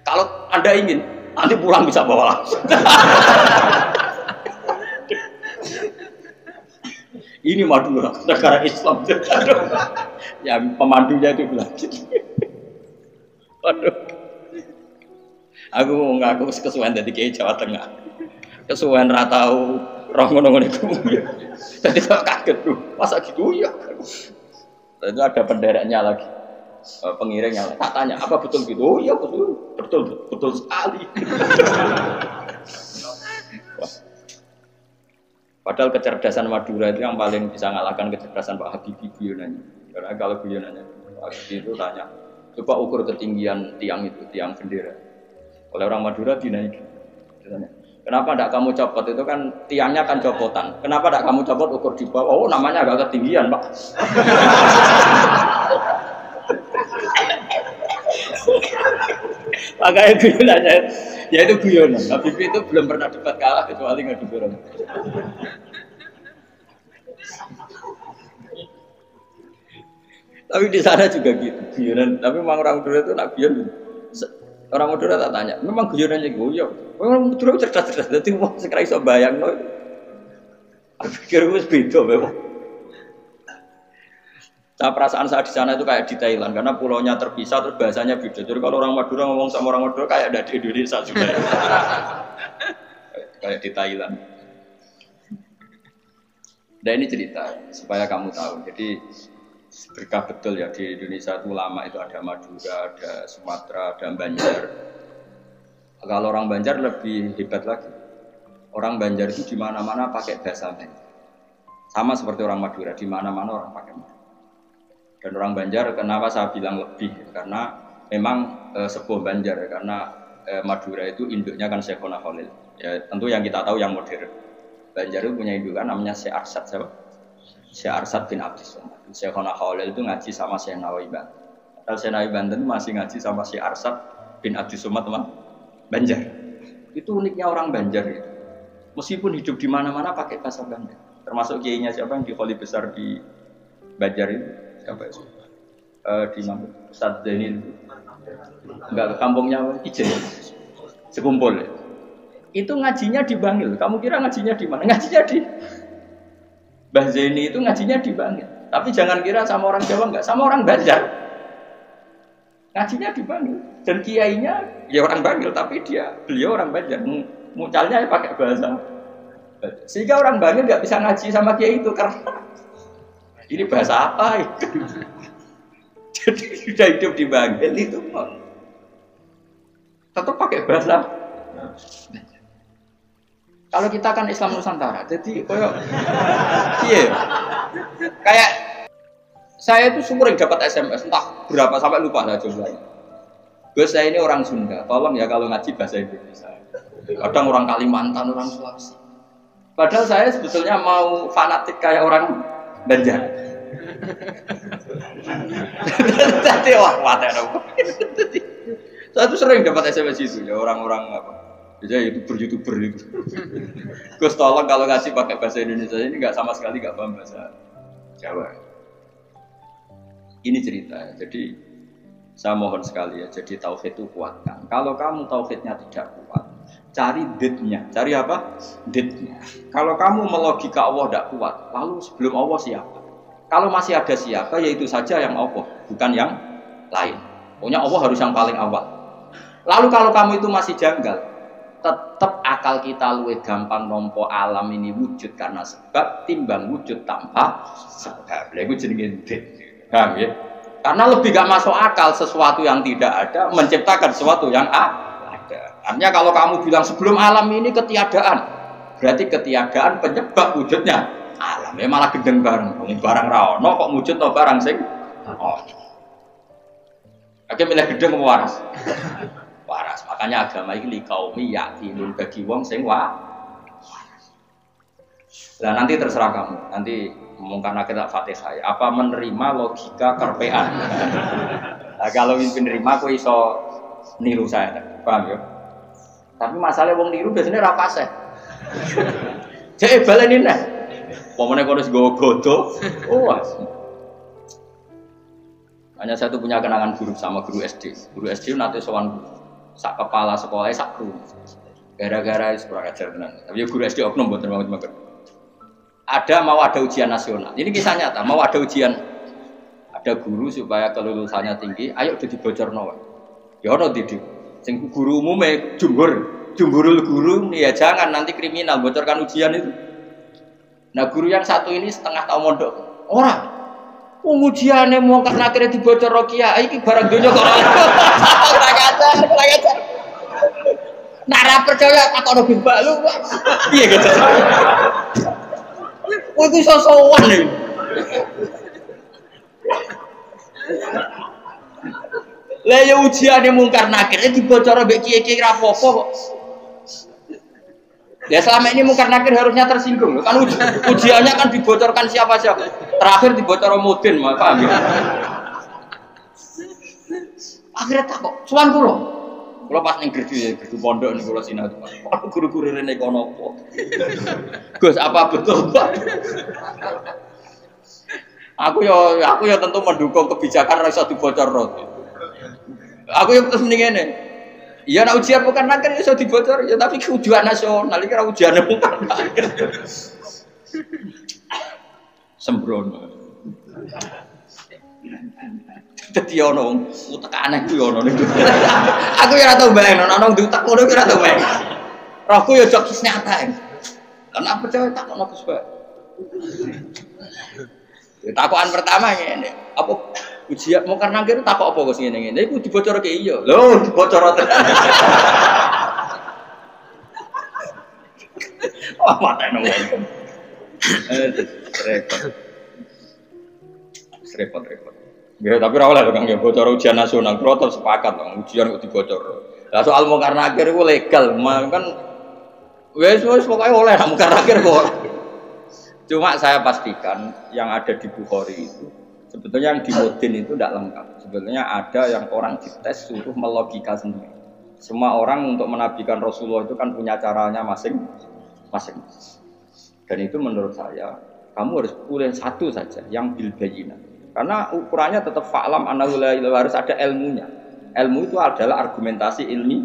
Kalau Anda ingin, nanti pulang bisa bawa langsung. Ini Madura, negara Islam. Ya pemandunya itu bilang. Waduh, aku ngaku kesuwen dari Kiai Jawa Tengah, kesuwen ratau rongon-rongon itu. Jadi saya kaget tuh, masa gitu ya? Itu ada pendereknya lagi, pengiringnya. Tak tanya, apa betul gitu? Oh iya betul sekali. Padahal kecerdasan Madura itu yang paling bisa ngalahkan kecerdasan Pak Habibie Guyonanya. Karena kalau Guyonanya, Pak Habibie itu tanya, coba ukur ketinggian tiang itu, tiang bendera. Oleh orang Madura dinaiki. Kenapa tidak kamu copot? Itu kan tiangnya kan copotan. Kenapa tidak kamu copot ukur di bawah? Oh namanya agak ketinggian Pak. Makanya gue nanya, Ya itu guyonan. Habib itu belum pernah debat kalah kecuali ngadu orang. Tapi di sana juga gitu, guyonan. Tapi memang orang Madura itu nak guyon. Orang Madura tak tanya, memang guyonannya guyon. Orang Madura cerdas-cerdas. Jadi wong sekarang iso bayangno. Aku pikir wis beda memang. Nah, perasaan saya di sana itu kayak di Thailand karena pulaunya terpisah terus bahasanya beda. Jadi kalau orang Madura ngomong sama orang Madura kayak ada di Indonesia juga. Kayak di Thailand. Dan ini cerita supaya kamu tahu. Jadi berkah betul ya di Indonesia itu lama itu ada Madura, ada Sumatera, ada Banjar. Kalau orang Banjar lebih hebat lagi. Orang Banjar itu di mana-mana pakai bahasa Banjar. Sama seperti orang Madura, di mana-mana orang pakai Madura. Dan orang Banjar kenapa saya bilang lebih? Karena memang sebuah Banjar karena Madura itu induknya kan Syekhona Khalil. Ya tentu yang kita tahu yang modern. Banjar itu punya indukan namanya Syekh Arsad siapa? Syekh Arsad bin Abdus Somad. Syekhona Khalil itu ngaji sama Syekh Nawawi Banten. Padahal Syekh Nawawi Banten masih ngaji sama Syekh Arsad bin Abdus Somad teman Banjar. Itu uniknya orang Banjar itu. Meskipun hidup di mana-mana pakai bahasa Banjar. Termasuk kiainya siapa yang di Kholi besar di Banjar itu? Siapa itu? Di mana? Ustadz Zainil itu. Enggak, kampungnya Ijen. Sekumpul ya. Itu ngajinya di Bangil. Kamu kira ngajinya di mana? Ngajinya di Mbah Zaini itu ngajinya di Bangil. Tapi jangan kira sama orang Jawa enggak, sama orang Banjar. Ngajinya di Bangil. Dan kiainya ya orang Bangil, tapi beliau orang Banjar. Mucalnya ya pakai bahasa. Sehingga orang Bangil enggak bisa ngaji sama kiai itu karena ini bahasa apa itu? Jadi sudah hidup di Bangil itu tetap pakai bahasa. Kalau kita kan Islam Nusantara, jadi kayak saya itu sering dapat SMS entah berapa sampai lupa lah jumlahnya. Gus saya ini orang Sunda, tolong ya kalau ngaji bahasa Indonesia. Kadang orang Kalimantan, orang Sulawesi. Padahal saya sebetulnya mau fanatik kayak orang Banjar. Tadi wah mata dong. Saya tuh sering dapat SMS itu ya orang-orang apa? Jadi YouTuber itu. Gus tolong kalau ngasih pakai bahasa Indonesia ini nggak sama sekali nggak paham bahasa Jawa. Ini cerita. Jadi saya mohon sekali ya. Jadi tauhid itu kuatkan. Kalau kamu tauhidnya tidak kuat, cari ditnya. Cari apa? Ditnya. Kalau kamu melogika Allah tidak kuat, lalu sebelum Allah siapa? Kalau masih ada siapa, yaitu saja yang Allah, bukan yang lain. Pokoknya Allah harus yang paling awal. Lalu kalau kamu itu masih janggal, tetap akal kita luwih gampang nompo alam ini wujud karena sebab timbang wujud tanpa sebab. Lha iku jenenge dit. Paham ya? Karena lebih gak masuk akal sesuatu yang tidak ada menciptakan sesuatu yang ada. Artinya kalau kamu bilang sebelum alam ini ketiadaan, berarti ketiadaan penyebab wujudnya alam. Ya malah gendeng bareng. Barang ra ono kok wujud to barang sing ono. Oke milih gendeng apa waras? Waras. Makanya agama ini kaumi yakinun bagi wong sing waras. Nah nanti terserah kamu. Nanti mungkin kita Fatihah. Apa menerima logika kerpean? Nah, kalau menerima aku iso niru saya. Paham ya? Tapi masalah wong niru biasanya ra pas. Cek baleni nek. Pomone kok wis godo. Oh. Hanya satu punya kenangan buruk sama guru SD. Guru SD nanti sowan sak kepala sekolahnya sak guru. Gara-gara kurang ajar tenan. Tapi guru SD oknum mboten banget. Mau ada ujian nasional. Ini kisah nyata, mau ada ujian. Ada guru supaya kelulusannya tinggi, ayo udah dibocorno wae. Ya ono didik. Sing guru umume jumburul guru ya jangan nanti kriminal bocorkan ujian itu. Nah guru yang satu ini setengah tahun mondok. Ora. Ujiane mau karena akhirnya dibocor Rokia, iki barang donya kok ora. Ora kaca. Nak ra percaya takono bimbak lu. Piye gitu. Kowe iki sosowan iki. Lah ya ujiane mungkar nakir dibocor mbek kiye-kiye ra apa-apa kok. Ya selama ini mungkar nakir harusnya tersinggung kan ujiannya kan dibocorkan siapa-siapa. Terakhir dibocor Mudin, paham ya? Akhirnya tak kok, suan kula. Kalau pas ning gerdu pondok ning kula sinau. Guru-guru rene kono apa? Gus, apa betul, Pak? Aku ya tentu mendukung kebijakan ora iso dibocorno. Aku yang terus mending ngene. Iya nak ujian bukan nakir iso dibocor ya tapi ujian nasional iki ora ujian bukan nakir. Sembrono. Dadi ono utek aneh kuwi ono. Aku ya ora tau bayangno ana diutek ngono ki ora tau bayang. Rohku ya jok nyata. Kenapa percaya takon Gus Pak? Takokan pertama ngene, apa ujian mau karena kira takok apa Gus ngene-ngene iku dibocorke iya. Lho, dibocor tenan. Oh, matane wong. Repot. Ya, tapi ora oleh Kang ya bocor ujian nasional, kula tetep sepakat ujian kok dibocor. Lah soal mau karena akhir itu legal, kan wis pokoke oleh mau karena akhir kok. Cuma saya pastikan yang ada di Bukhari itu sebetulnya yang di Mudin itu tidak lengkap. Sebetulnya ada yang orang dites suruh melogika sendiri. Semua orang untuk menabikan Rasulullah itu kan punya caranya masing-masing. Dan itu menurut saya kamu harus pilih satu saja yang bil bayyinah. Karena ukurannya tetap fa'lam annahu la ilaha, harus ada ilmunya. Ilmu itu adalah argumentasi ilmi.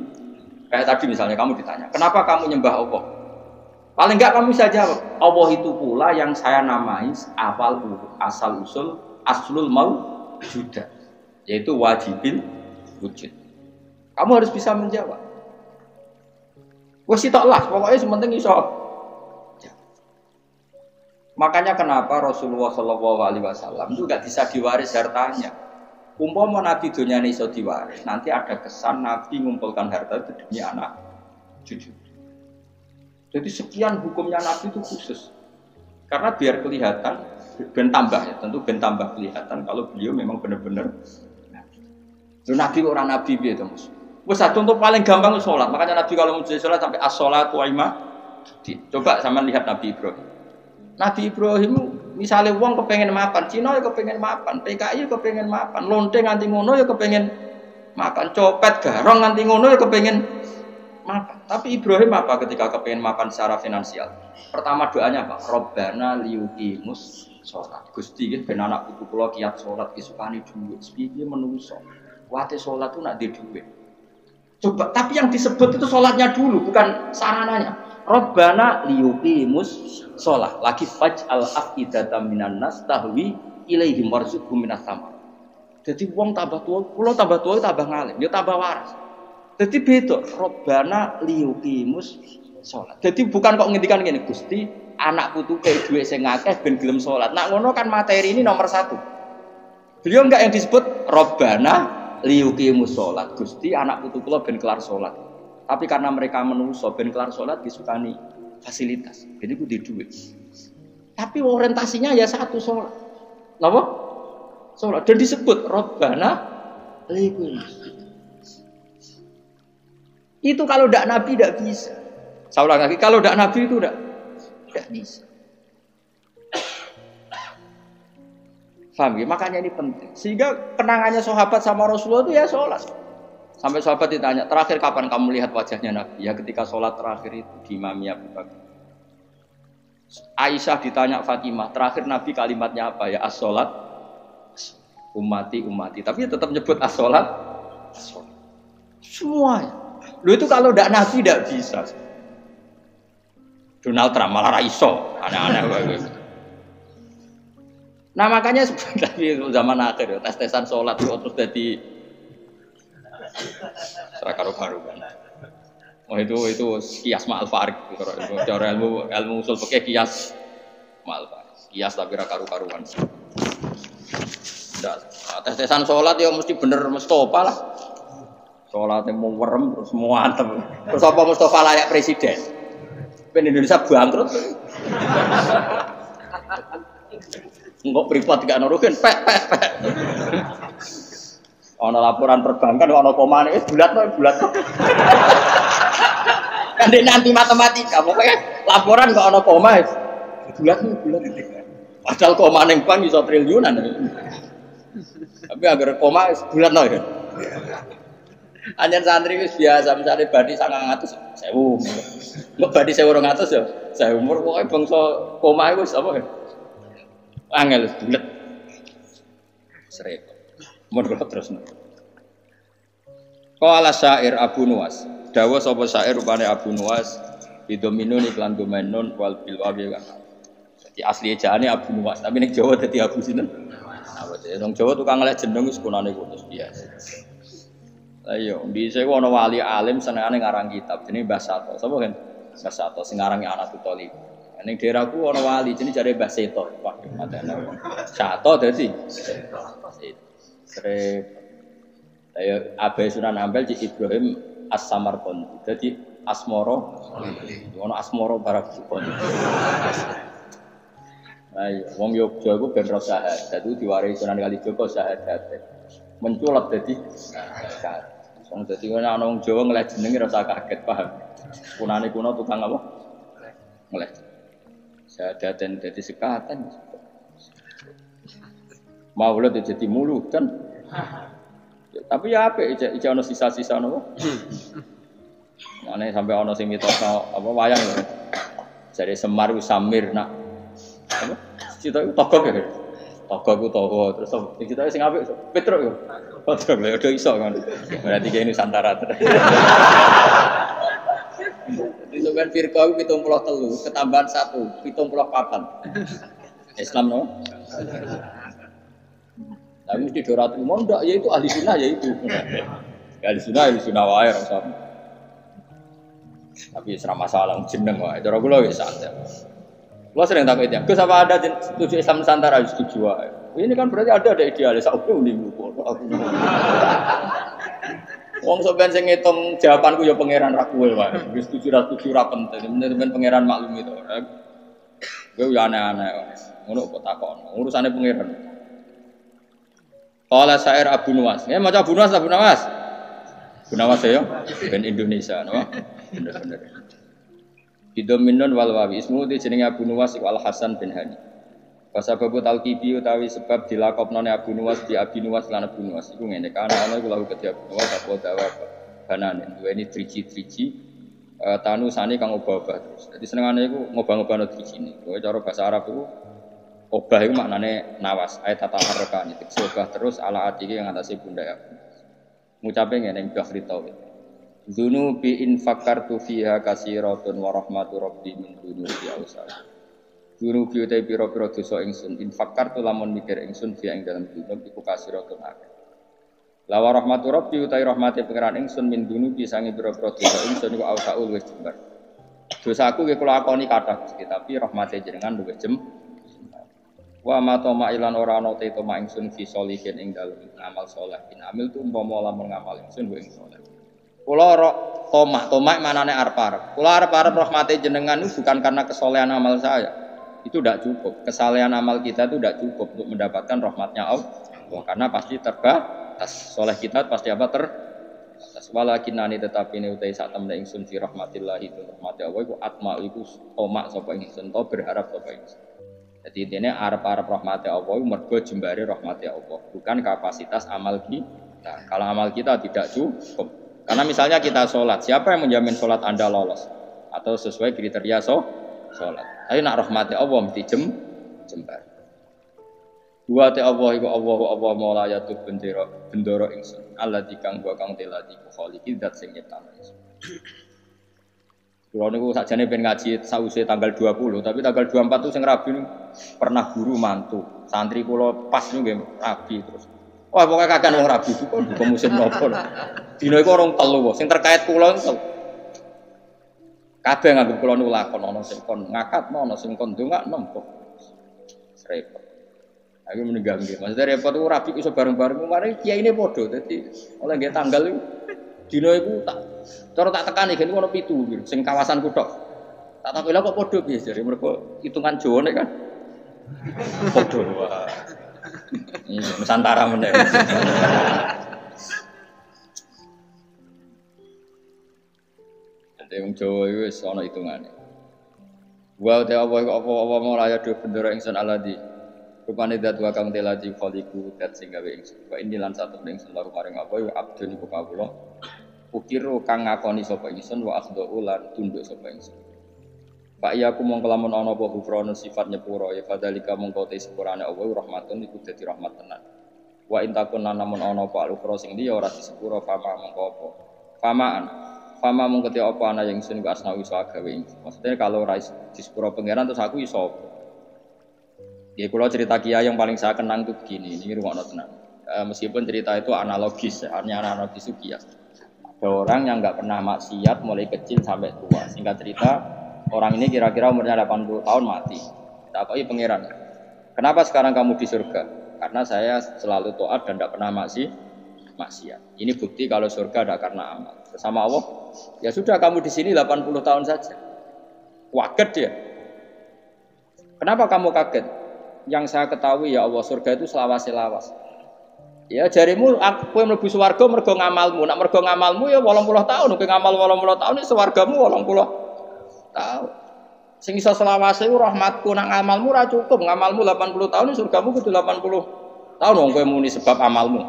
Kayak tadi misalnya kamu ditanya, kenapa kamu nyembah Allah? Paling enggak kamu bisa jawab, Allah itu pula yang saya namai asal usul aslul mawjudah, yaitu wajibil wujud. Kamu harus bisa menjawab. Wes sitok lah, pokoknya sementing iso. Makanya kenapa Rasulullah SAW itu enggak bisa diwaris hartanya. Umpama Nabi dunia ini iso diwaris, nanti ada kesan Nabi mengumpulkan harta itu demi anak cucu. Jadi sekian hukumnya Nabi itu khusus. Karena biar kelihatan, ben tambah ya, tentu ben tambah kelihatan kalau beliau memang benar-benar Nabi orang Nabi gitu Mas. Wes contoh paling gampang sholat. Makanya Nabi kalau mau sholat sampai as-sholatu wa ima. Coba sama lihat Nabi Ibrahim. Nabi Ibrahim misalnya wong kepengen mapan, Cina ya kepengen mapan, PKI ya kepengen mapan, lonteng nganti ngono ya kepengen mapan, copet garong nganti ngono ya kepengen makan. Tapi Ibrahim apa ketika kepengen makan secara finansial? Pertama doanya apa? Robbana liyuqimus sholat. Gusti ben anak putu kula kiat sholat kisukani dhuwit. Piye menungso? Kuwate sholat itu nak di dhuwit. Coba, tapi yang disebut itu sholatnya dulu, bukan sarananya. Robbana liyuqimus sholat. Lagi faj'al afidatan minan nas tahwi ilaihim warzuqhum minas samar. Jadi wong tambah tua, kula tambah tua tambah ngalim, ya tambah waras. Jadi beda, Robbana liyuqimus sholat. Jadi bukan kok ngendikan gini, Gusti anak putu kayak duit sing akeh ben gelem sholat. Nah ngono kan materi ini nomor satu. Beliau enggak yang disebut Robbana liyuqimus sholat. Gusti anak putu kula ben kelar sholat. Tapi karena mereka menungso ben kelar sholat disukani fasilitas. Jadi ku di duit. Tapi orientasinya ya satu sholat. Napa? Sholat. Dan disebut Robbana liyuqimus. Itu kalau tidak Nabi tidak bisa. Saya ulang lagi, kalau tidak Nabi itu tidak bisa. Paham ya? Makanya ini penting. Sehingga kenangannya sahabat sama Rasulullah itu ya sholat. Sampai sahabat ditanya, terakhir kapan kamu lihat wajahnya Nabi? Ya ketika sholat terakhir itu di Imami Abu Bakar. Aisyah ditanya Fatimah, terakhir Nabi kalimatnya apa? Ya as-sholat, ummati. Tapi tetap nyebut as-sholat, as-sholat. Semuanya. Lu itu kalau tidak Nabi tidak bisa. Donald Trump malah raiso, aneh-aneh begitu. Nah makanya sebenarnya zaman akhir tes-tesan sholat itu terus jadi serakaru-karu kan. Oh itu kias ma'al farik. Cara ilmu usul pakai kias ma'al farik. Kias tapi rakaru-karuan. Tes-tesan sholat ya mesti bener Mustafa lah. Sholatnya mau werem terus mau antem. Terus apa Mustafa layak presiden? Ben Indonesia bangkrut. Enggak privat gak nurukin, pek. Ono laporan perbankan, ono komane, bulat. Kan dia nanti matematika, pokoknya laporan gak ono koma, bulat. Padahal koma neng bank bisa triliunan. Tapi agar koma bulat no ya. Anjen santri wis biasa misale badi 900.000. Mbok badi 1.200 ya. Saya umur pokoke bangsa omah iku wis apa ya? Angel bulet. Srep. Mun kula terusno. Qala syair Abu Nuwas. Dawa sapa syair rupane Abu Nuwas bidominun iklan domenun wal bilwawi kan. Jadi asli ejaane Abu Nuwas, tapi ning Jawa dadi Abu sinten? Apa dhewe nang Jawa tukang ngeleh jeneng wis kunane kutus biasa. Lah iya, dhisik ana wali alim senengane ngarang kitab jenenge Mbah Sato. Sapa kan? Mbah Sato sing ngarangi Anak Thalib. Ning daerahku ana wali jenenge jare Mbah Seto. Wah, matene. Sato dadi Seto. Ayo Abai Sunan Ampel di Ibrahim As-Samarqandi. Dadi Asmoro. Ono Asmoro Barakupon. Ayo wong Yogya iku ben ro syahadat. Dadi diwarisi Sunan Kalijaga syahadat. Menculat dadi syahadat. Wong dadi ana wong Jawa ngeleh jenenge rasa kaget paham. Kunane kuno tukang apa? Ngeleh. Syahadaten dadi sekatan. Maulid dadi muludan. Tapi ya apik iki ana sisa-sisa napa? Mane sampai ana sing mitosno apa wayang lho. Jare Semar wis Samir nak apa? Cita iku togok ya. Togok ku togo terus cita sing apik Petruk yo. Petruk lho udah iso kan. Berarti kene Nusantara. Itu kan firqah 73 ketambahan 1 74. Islam no. Tapi mesti dorat umum ndak ya itu ahli sunnah ya itu. Ya ahli sunnah wae rasa. Tapi serah masalah jeneng wae. Cara kula wis santai. Kula sering takut ya. Gus apa ada setuju Islam Nusantara setuju wae. Ini kan berarti ada idealis aku niku kok. Wong sampean sing ngitung jawabanku ya pangeran ra kowe wae. Wis setuju ra penting. Men pangeran maklum itu. Gue ya aneh-aneh. Ngono kok takon. Urusane pangeran. Qala syair Abu Nuwas. Ya maca Abu Nuwas. Abu Nuwas ya ben Indonesia no. Bener-bener. Bidominun wal wawi ismu di jenenge Abu Nuwas wal Hasan bin Hani. Pasabab talqibi utawi sebab dilakopnone Abu Nuwas di Abi Nuwas lan Abu Nuwas iku ngene kana ana iku lahu kedhi Abu Nuwas apa dawa banane duweni triji tanu sane kang obah-obah terus. Dadi senengane iku ngobah-ngobahno trijine. Kowe cara bahasa Arab iku obah itu maknanya nawas, ayat tata harokani. Obah terus ala atiki yang atasnya pundak aku. Ngucapnya ngene mbah ritawit. Dzunubi in fakartu fiha kasiratun wa rahmatu rabbi min dzunubi ausal. Dzunubi utai pira-pira dosa ingsun in fakartu lamun mikir ingsun fiha ing dalam dzunub iku kasiratun akeh. La wa rahmatu rabbi utai rahmate pangeran ingsun min dzunubi sange pira-pira dosa ingsun iku ausaul wis jembar. Dosaku ki kula akoni kathah tapi rahmate jenengan luwih wa ma tama ilan ora ana te tama ingsun fi sholihin ing dalem amal saleh in amil tu umpama lamun ngamal ingsun wa ing saleh kula toma manane arep-arep kula arep-arep rahmate jenengan itu bukan karena kesolehan amal saya itu tidak cukup kesalehan amal kita itu tidak cukup untuk mendapatkan rahmatnya Allah karena pasti terbatas soleh kita pasti apa terbatas walakinani tetapi ini utai sak temne ingsun fi rahmatillah itu rahmati Allah iku atma iku toma sapa ingsun to berharap sapa ingsun. Jadi intinya arep-arep rahmati Allah mergo jembare rahmati Allah, bukan kapasitas amal kita. Kalau amal kita tidak cukup. Karena misalnya kita sholat, siapa yang menjamin sholat Anda lolos atau sesuai kriteria sholat? Tapi nak rahmati Allah mesti jembar. Wa ta Allah iku Allah maula yatu bendoro ingsun. Allah dikang gua kang telati ku khaliqi zat sing nyiptakno ingsun. Kulo niku sakjane ben ngaji sause tanggal 20, tapi tanggal 24 itu sing rabi pernah guru mantu. Santri kula pas niku nggih rabi terus. Wah, pokoke kakean wong rabi itu kok musim nopo. Dina iku orang telu sing terkait kula itu. Kabeh nganggep kula niku lakon ana sing kon ngakatno, ana sing kon ndongakno kok. Repot. Aku meninggal nggih. Maksudnya repot ku rabi iso bareng-bareng mari kiyaine padha. Dadi oleh nggih tanggal iku dina iku tak cara tak tekani gen ono 7 sing kawasan kuthok. Tak takon lha kok padha piye jare mergo hitungan Jawane kan. Padha wae. Nusantara meneh. Ade wong Jawa iku wis ana hitungane. Wa ta apa mau raya do bendera ingsun aladi. Rupane dat wa kang telati khaliqu dat sing gawe ingsun. Wa ini lan satu ning sun maring apa ya abdun iku kawula. Ukiru kang ngakoni sapa ingsun wa akhdhu lan tunduk sapa ingsun. Pak iya aku mongko lamun ana apa kufrana sifat nyepuro ya fadzalika mongko te sepurane Allah rahmatun iku dadi rahmat tenan. Wa intakun namun ana apa al-ukhra sing liya ora disepuro fama mongko apa. Fama mongko te apa ana yang sun asna iso gawe ingsun. Maksudnya kalau ora disepuro pangeran terus aku iso apa. Ya kalau cerita kiai yang paling saya kenang itu begini, ini rumah tenang. Meskipun cerita itu analogis, hanya analogis itu kias. Ada orang yang nggak pernah maksiat mulai kecil sampai tua. Singkat cerita, orang ini kira-kira umurnya 80 tahun mati. Tapi pangeran, kenapa sekarang kamu di surga? Karena saya selalu taat dan tidak pernah maksiat. Ini bukti kalau surga ada karena amal. Bersama Allah, ya sudah kamu di sini 80 tahun saja. Kaget dia. Kenapa kamu kaget? Yang saya ketahui ya Allah surga itu selawas-selawas. Ya jarimu aku yang mlebu swarga mergo ngamalmu. Nak mergo ngamalmu ya 80 tahun, nek ngamal 80 tahun ya swargamu 80 tahun. Sing iso selawase ku rahmatku, nak ngamalmu ora cukup, ngamalmu 80 tahun surgamu kudu 80 tahun wong kowe muni sebab amalmu.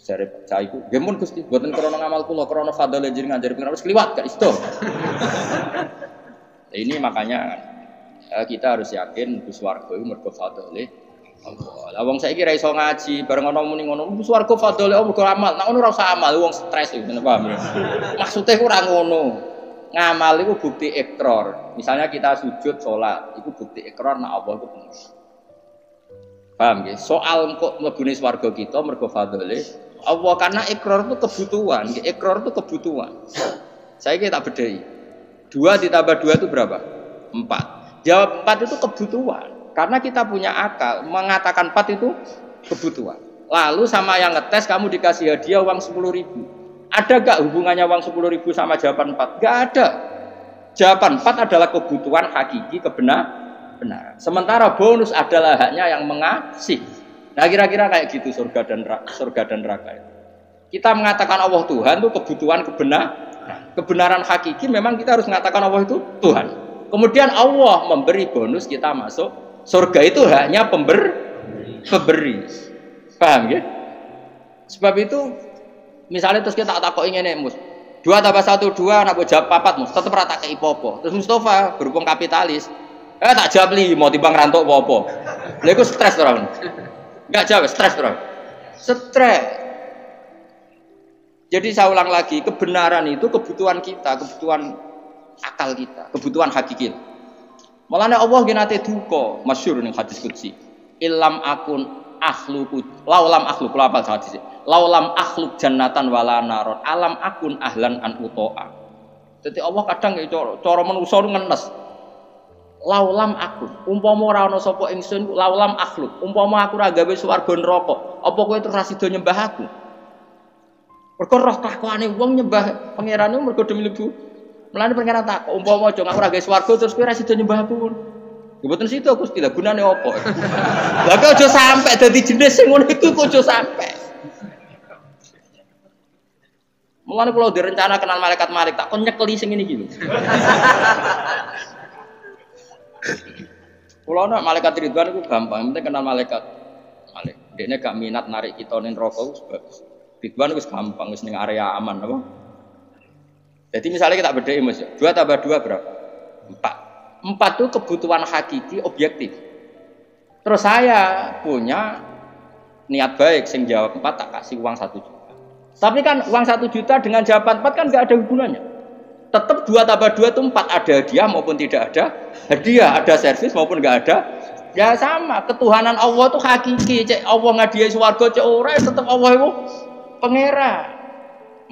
Jare caiku, nggih mun Gusti, mboten krana ngamal kula, krana fadhole jenengan jare pengen harus kliwat gak isto. Ini makanya kita harus yakin mlebu swarga iku mergo fadhole Allah. Lah wong saiki ra iso ngaji, bareng ana muni ngono, mlebu swarga fadhole Allah mergo amal. Nek ngono ora usah amal, wong stres iki, paham ya? Maksude ora ngono. Ngamal iku bukti ikrar. Misalnya kita sujud salat, iku bukti ikrar nek Allah iku bener. Paham nggih? Soal kok mlebune swarga kita mergo fadhole Allah karena ikrar itu kebutuhan, ikrar itu kebutuhan. Saya tak bedai. 2 ditambah 2 itu berapa? 4. Jawab 4 itu kebutuhan. Karena kita punya akal, mengatakan 4 itu kebutuhan. Lalu sama yang ngetes kamu dikasih hadiah uang 10.000. Ada gak hubungannya uang 10.000 sama jawaban 4? Gak ada. Jawaban 4 adalah kebutuhan hakiki kebenaran. Sementara bonus adalah haknya yang mengasih. Nah kira-kira kayak gitu surga dan neraka itu. Kita mengatakan Allah Tuhan itu kebutuhan kebenaran hakiki. Memang kita harus mengatakan Allah itu Tuhan. Kemudian Allah memberi bonus kita masuk surga itu hanya pemberi. Paham ya? Sebab itu misalnya terus kita tak kok ingin mus 2 tambah 1 2 nak jawab 4 mus tetep ora tak kei popo. Terus Mustafa berhubung kapitalis tak jawab 5 timbang rantuk popo. Lha iku stres ora. Enggak jawab stres ora. Stres. Jadi saya ulang lagi, kebenaran itu kebutuhan kita, kebutuhan akal kita, kebutuhan hakiki. Mulane Allah genate duka, masyhur ning hadis qudsi. Illam akun akhluqu laulam akhluk kula apal hadis. Laulam akhluk jannatan wala naron, alam akun ahlan an utoa. Dadi Allah kadang cara manusa ngenes. Laulam akun, umpama ora ana sapa ingsun, laulam akhluk, umpama aku ora gawe swarga neraka, apa kowe terus ra sida nyembah aku? Mergo roh kelakuane wong nyembah pangerane mergo demi lebu. Mulane pangeran tak umpama aja aku ora gawe swarga terus kowe ra sida nyembah aku. Ya mboten sida Gusti, lha gunane apa? Lah kok aja sampe dadi jenis sing ngono iku kok aja sampe. Mulane kula direncana kenal malaikat tak kon nyekeli sing ngene iki lho. Kula nek malaikat Ridwan iku gampang, penting kenal malaikat. Dekne gak minat narik kita ning neraka sebab Ridwan wis gampang, wis ning area aman apa? Jadi misalnya kita bedai mas, 2 tambah 2 berapa? 4. 4 itu kebutuhan hakiki objektif. Terus saya punya niat baik, sing jawab 4 tak kasih uang 1 juta. Tapi kan uang 1 juta dengan jawaban 4 kan nggak ada hubungannya. Tetap 2 tambah 2 itu 4, ada hadiah maupun tidak ada hadiah, ada servis maupun nggak ada. Ya sama, ketuhanan Allah itu hakiki. Cek Allah ngadiai swarga, cek ora tetap Allah itu pangeran.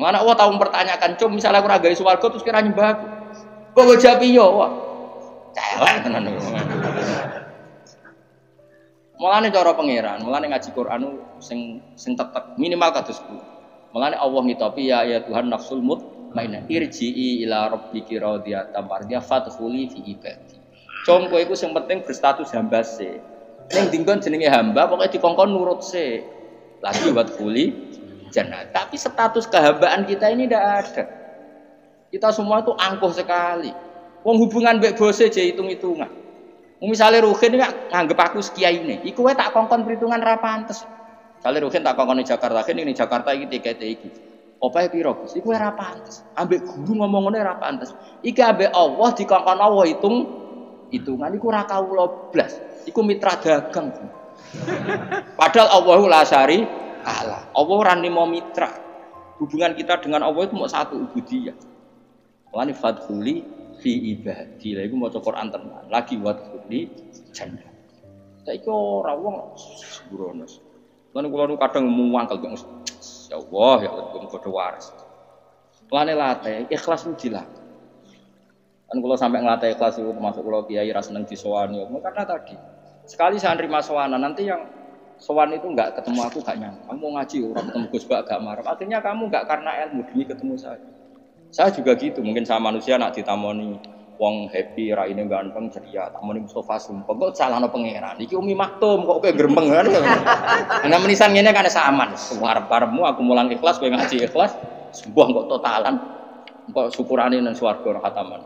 Mana Allah tahu mempertanyakan, cum misalnya aku ragai swarga terus kira nyembah aku. Kok gue jawab iya, wah. Celek tenan. Mulane cara pangeran, mulane ngaji Quran sing tetep minimal kados ku. Mulane Allah ngitopi ya Tuhan nafsul mutmainnah irji'i ila rabbiki radiyatan mardiyah fadkhuli fi ibadi. Cum kowe iku sing penting berstatus hamba se. Ning dinggon jenenge hamba pokoke dikongkon nurut se. Lagi wadkhuli jannah. Tapi status kehambaan kita ini tidak ada. Kita semua itu angkuh sekali. Wong hubungan mbek bose je hitung-hitungan. Misale Ruhin nganggep aku kiyaine, iku wae tak kongkon perhitungan ra pantes. Misale Ruhin tak kongkon di Jakarta, ini Jakarta iki tikete iki. Opahe piro Gus? Iku ora pantes. Ambek guru ngomong ngene ora pantes. Iki ambek Allah dikongkon Allah hitungan iku ora kawula blas. Iku mitra dagang. Padahal Allahu la syari Allah. Allah ora nimo mitra. Hubungan kita dengan Allah itu mau satu ubudiyah. Wani fadkhuli fi ibadi. Lha iku maca Quran tenan. Lagi wadkhuli jannah. Saiki ora wong sembrono. Lan kula nu kadang muangkel kok. Ya Allah, ya Allah padha waras. Lane late ikhlas ku dilah. Kan kula sampai ngelatih ikhlas itu termasuk kula kiai ra seneng disowani. Karena tadi sekali saya nerima sowanan nanti yang sowan itu enggak ketemu aku gak nyaman. Kamu ngaji orang ketemu Gus Bak gak marah. Akhirnya kamu enggak karena ilmu demi ketemu saya. Saya juga gitu, mungkin sama manusia nak ditamoni wong happy, raine ganteng, ceria, tamoni Mustafa sumpah. Kok salahno pangeran. Iki Umi Maktum kok kowe gremeng kan. Ana menisan ngene kan saman. Arep-arepmu aku mulang ikhlas, kowe ngaji ikhlas, sembuh kok totalan. Kok syukurane nang swarga khataman.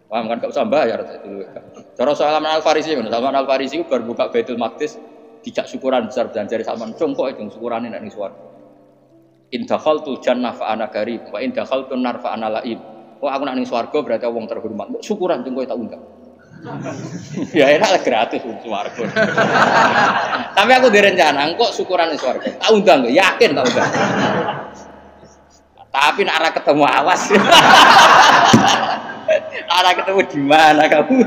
Paham kan gak usah bayar dulu. Cara Salman Al-Farisi ngono, Salman Al-Farisi bar buka Baitul Maqdis dijak syukuran besar dan jari Salman jongkok itu syukurane nek ning swarga. In dakhaltul jannah fa ana garib wa in dakhaltun nar fa ana laib. Oh aku nak ning swarga berarti wong terhormat. Mbok syukuran jengko tak undang. Ya enak lah gratis swarga. Tapi aku direncana engko syukuran ning swarga. Tak undang kok, yakin tak undang. Tapi nak arah ketemu awas. Arah ketemu di mana kamu?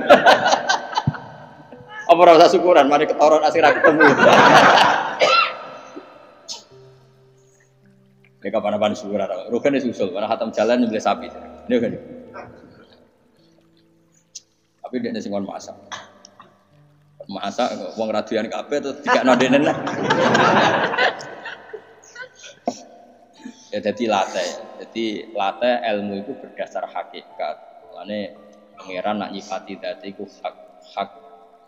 Apa ora usah syukuran, mari ketoron asih ra ketemu. Nek kapan-kapan syukuran, rugen wis usul, ora khatam jalan nyembelih sapi. Ini kan. Tapi dia sing kon masak. Masak wong radian kabeh terus dikakno denen. Ya jadi latih ilmu itu berdasar hakikat. Lane pangeran nak nyifati dadi iku hak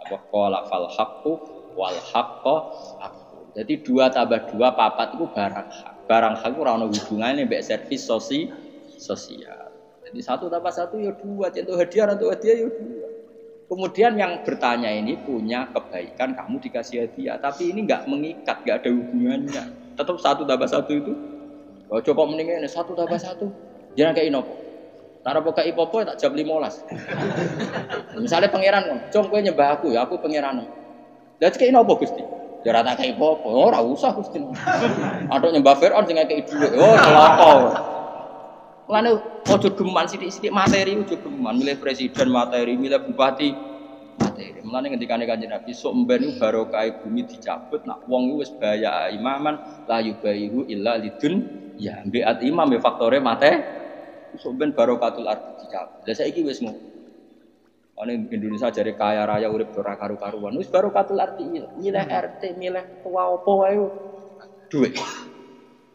apa qala fal haqqu wal haqqu aqu. Jadi 2 tambah 2 4 itu barang hak. Barang hak ora ono hubungane mbek servis sosial. Jadi 1 tambah 1 ya 2, contoh hadiah atau hadiah ya 2. Kemudian yang bertanya ini punya kebaikan kamu dikasih hadiah, tapi ini enggak mengikat, enggak ada hubungannya. Tetap 1 tambah 1 itu. Oh, coba mendingan 1 tambah 1. Jangan kayak inopo. Nara poka ipopo tak jam 15. Misalnya pangeran, "Jom kowe nyembah aku ya, aku pangeran." Lah kayak inopo Gusti? Ya ora tak kayak ipopo. Ora usah Gusti. Atok nyembah Firaun sing ngekeki dhuwit. Oh, celaka. Mulane ojo geman sithik-sithik materi ojo geman, milih presiden materi, milih bupati materi. Mulane ngendikane Kanjeng Nabi, sok mben barokah bumi dicabut, nak wong wis baya imaman la yubaihu illa lidun ya mbiat imam ya faktore mate. Sampeyan barokatul ardi dicabut. Lah saiki wis ngono. Ane Indonesia jare kaya raya urip ora karu-karuan. Wis barokatul ardi milih RT, milih tua opo wae duit.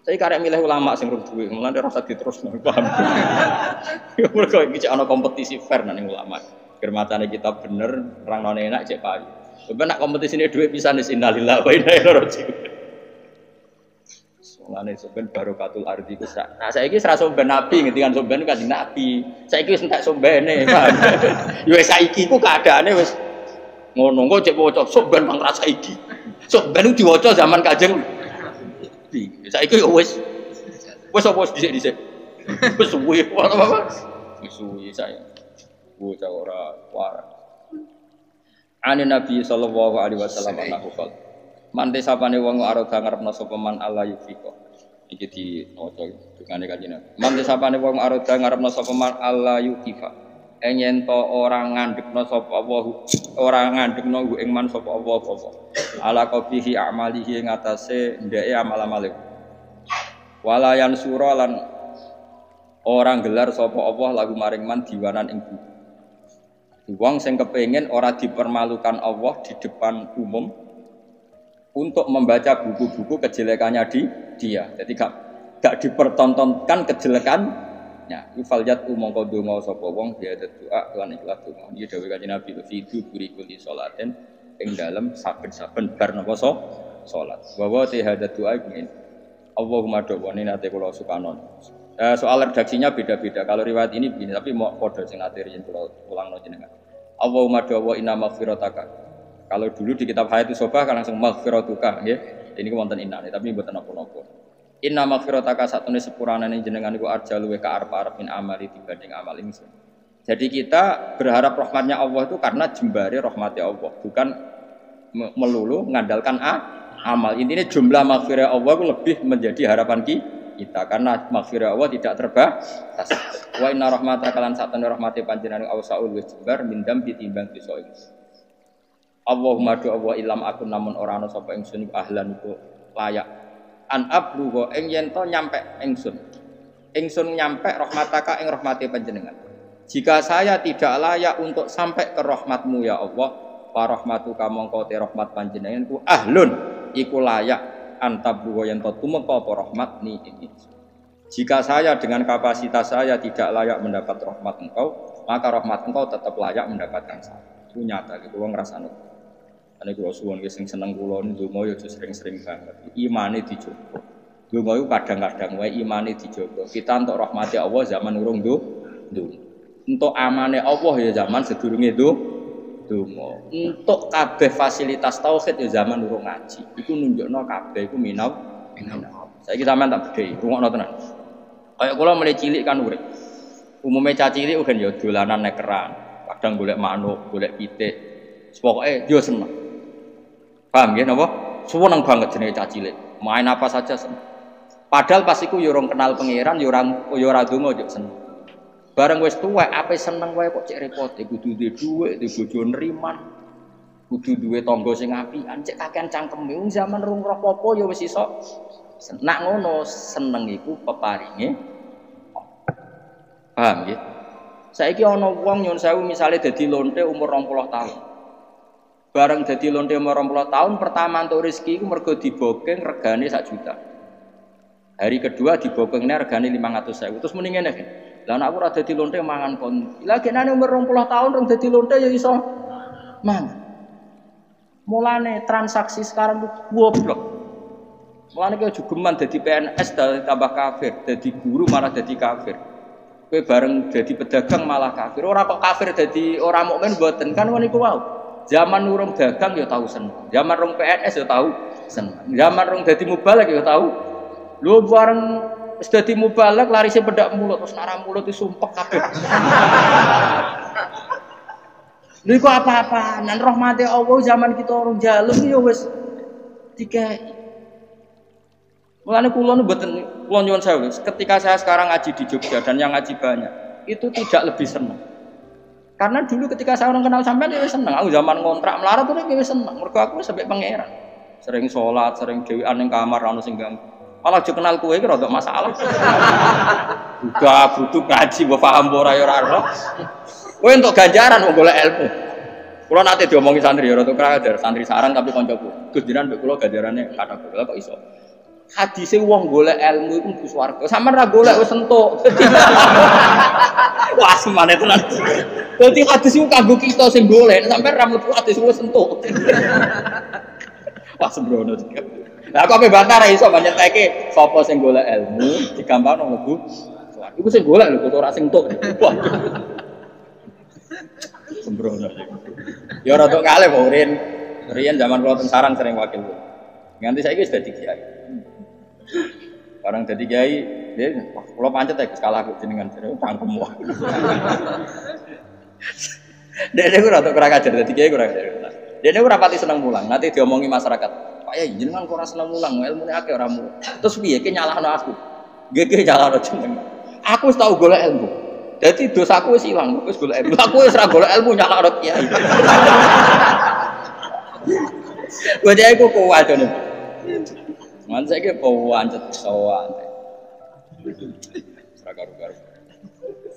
Saiki karek milih ulama sing rung duit, mulane ora usah diterusno, paham. Ya mergo iki ana kompetisi fair nang ulama. Germatane kita bener, rangne enak cek payu. Sampeyan nak kompetisine duit pisan wis innalillahi wa inna ilaihi raji'un. Mulane sampeyan barokatul ardi ku sak. Nah saiki wis ra somben nabi ngendikan somben Kanjeng Nabi. Saiki wis entek sombene, paham. Ya wis saiki ku keadaane wis ngono kok cek waca somben mang ra saiki. Somben diwaca zaman Kanjeng Nabi. Saiki yo wis apa dhisik-dhisik. Wis suwe apa? Wis suwe saya. Bocah ora waras. Ane Nabi sallallahu alaihi wasallam anakku kal. Mante sapane wong aroda ngarepno sapa man Allah yufika. Iki di maca dungane Kanjeng Nabi. Mante sapane wong aroda ngarepno sapa man Allah yukifa. Yen to ora ngandhekno sapa Allah, ora ngandhekno ing man sapa Allah apa. Ala qabihi amalihi ing atase ndeke amal-amale. Wala yansura lan orang gelar sapa Allah lagu maring man diwanan ing bumi. Wong sing kepengin ora dipermalukan Allah di depan umum untuk membaca buku-buku kejelekannya dia. Jadi gak dipertontonkan kejelekannya. Ifal yat mongko donga sapa wong dia doa lan ikhlas donga. Iki dawuh Kanjeng Nabi fidu burikuli salaten ing dalem saben-saben bar napa salat. Wa wa hadat doa ngene. Allahumma do'wani nate kula sukanon. Soal redaksinya beda-beda. Kalau riwayat ini begini, tapi mau kode sing nate riyen kula ulangno jenengan. Allahumma dawa inna maghfirataka. Kalau dulu di kitab Hayatus Sobah kan langsung maghfiratuka nggih. Ini wonten inna tapi mboten napa-napa. Inna maghfirataka satune sepuranane jenengan iku arja luwe ka arep-arep min amali dibanding amal ingsun. Jadi kita berharap rahmatnya Allah itu karena jembare rahmatnya Allah, bukan melulu mengandalkan amal. Intinya jumlah maghfirah Allah itu lebih menjadi harapan kita karena maghfirah Allah tidak terbatas. Wa inna rahmataka lan satune rahmate panjenengan awsaul wis jembar mindam ditimbang dosa ingsun. Allahumma do Allah ilam akun namun ora ana sapa ingsun ahlan iku layak an ablugo ing yen to nyampe ingsun nyampe rahmataka ing rahmate panjenengan. Jika saya tidak layak untuk sampai ke rahmatmu ya Allah, fa rahmatuka mongko te rahmat panjenengan ku ahlun iku layak antablugo yen to tumeka apa rahmat ni ini. Jika saya dengan kapasitas saya tidak layak mendapat rahmat engkau, maka rahmat engkau tetap layak mendapatkan saya. Itu nyata gitu wong ngrasane. Ane kula suwun ki sing seneng kula ndonga ya sering-sering banget. Imane dijogo. Ndonga iku kadang-kadang wae imane dijogo. Kita entuk rahmati Allah zaman urung ndonga. Entuk amane Allah ya zaman sedurunge ndonga. Entuk kabeh fasilitas tauhid ya zaman urung ngaji. Iku nunjukno kabeh iku minau. Saiki sampean tak bedhei, rungokno tenan. Kayak kula mulai cilik kan urip. Umume cah cilik kan ya dolanan nek keran, kadang golek manuk, golek pitik. Pokoke yo seneng. Paham nggih napa? Seneng banget jenenge cah cilik. Main apa saja seneng. Padahal pas iku yo ora kenal pangeran, yo ora donga yo seneng. Bareng wis tuwek ape seneng wae kok cek repote kudu duwe dhuwit, duwe bojo nriman. Kudu duwe tangga sing apian, cek kakean cangkeme. Wong zaman rung roh apa yo wis iso. Nak ngono seneng iku peparinge. Paham nggih? Saiki ana wong nyun sewu misale dadi lonte umur 20 tahun. Bareng dadi lonte umur 20 tahun pertama entuk rezeki iku mergo dibokeng regane 1 juta. Hari kedua dibokengnya regane 500.000. Terus muni ngene. Lah nek aku ora dadi lonte mangan kon. Lah genane umur 20 tahun rong dadi lonte ya iso mangan. Mulane transaksi sekarang ku goblok. Mulane ki jugeman dadi PNS tambah kafir, dadi guru malah dadi kafir. Kowe bareng dadi pedagang malah kafir. Ora kok kafir dadi ora mukmin mboten kan ngono iku wae. Zaman urung dagang ya tahu seneng. Zaman rong PNS ya tahu seneng. Zaman rong dadi mubalek ya tahu. Lho bareng wis dadi mubalek larise pedak mulut terus nara mulut disumpek kabeh. Lha iku apa-apa, nan rahmate Allah zaman kita orang jaluk ya wis dikai. Mulane kula nu mboten kula nyuwun sewu, ketika saya sekarang ngaji di Jogja dan yang ngaji banyak, itu tidak lebih senang. Karena dulu ketika saya orang kenal sampean ya seneng, aku zaman ngontrak melarat tuh ya seneng. Mergo aku sampai pangeran. Sering sholat, sering dhewean ning kamar ana sing ganggu. Malah aja kenal kowe iki rada masalah. Udah butuh ngaji mbok paham ora ya ora. Kowe entuk ganjaran wong golek ilmu. Kula nate diomongi santri ya rada krader, santri saran tapi kancaku. Gus jenengan mbek kula ganjarane kata kula kok iso. Hadise wong golek ilmu iku mlebu swarga. Sampeyan ra golek wis entuk. Wah, semane tenan. Dadi hadis iku kanggo kita sing golek, sampeyan ra mlebu hadis wis entuk. Wah, sembrono. Lah kok ape bantah ra iso nyeteke sapa sing golek ilmu digampangno mlebu swarga. Iku sing golek lho, kok ora sing entuk. Wah. Sembrono. Ya rada kalih kok Riyen zaman kula teng sarang sering wakil. Nganti saiki wis dadi kiai. Barang dadi kiai, dia kula pancet ya kalah aku jenengan cangkem wae. Dene ora tok ora kajar dadi kiai ora kajar. Dene ora pati seneng mulang, nanti diomongi masyarakat. Pak Yai jenengan kok ora seneng mulang, ilmune akeh ora mulang. Terus piye ki nyalahno aku? Nggih nyalahno jenengan. Aku wis tau golek ilmu. Dadi dosaku wis ilang, wis golek ilmu. Aku wis ora golek ilmu nyalahno kiai. Wae aku kuat to. Man saiki pawancet sowan. Ora karo-karo.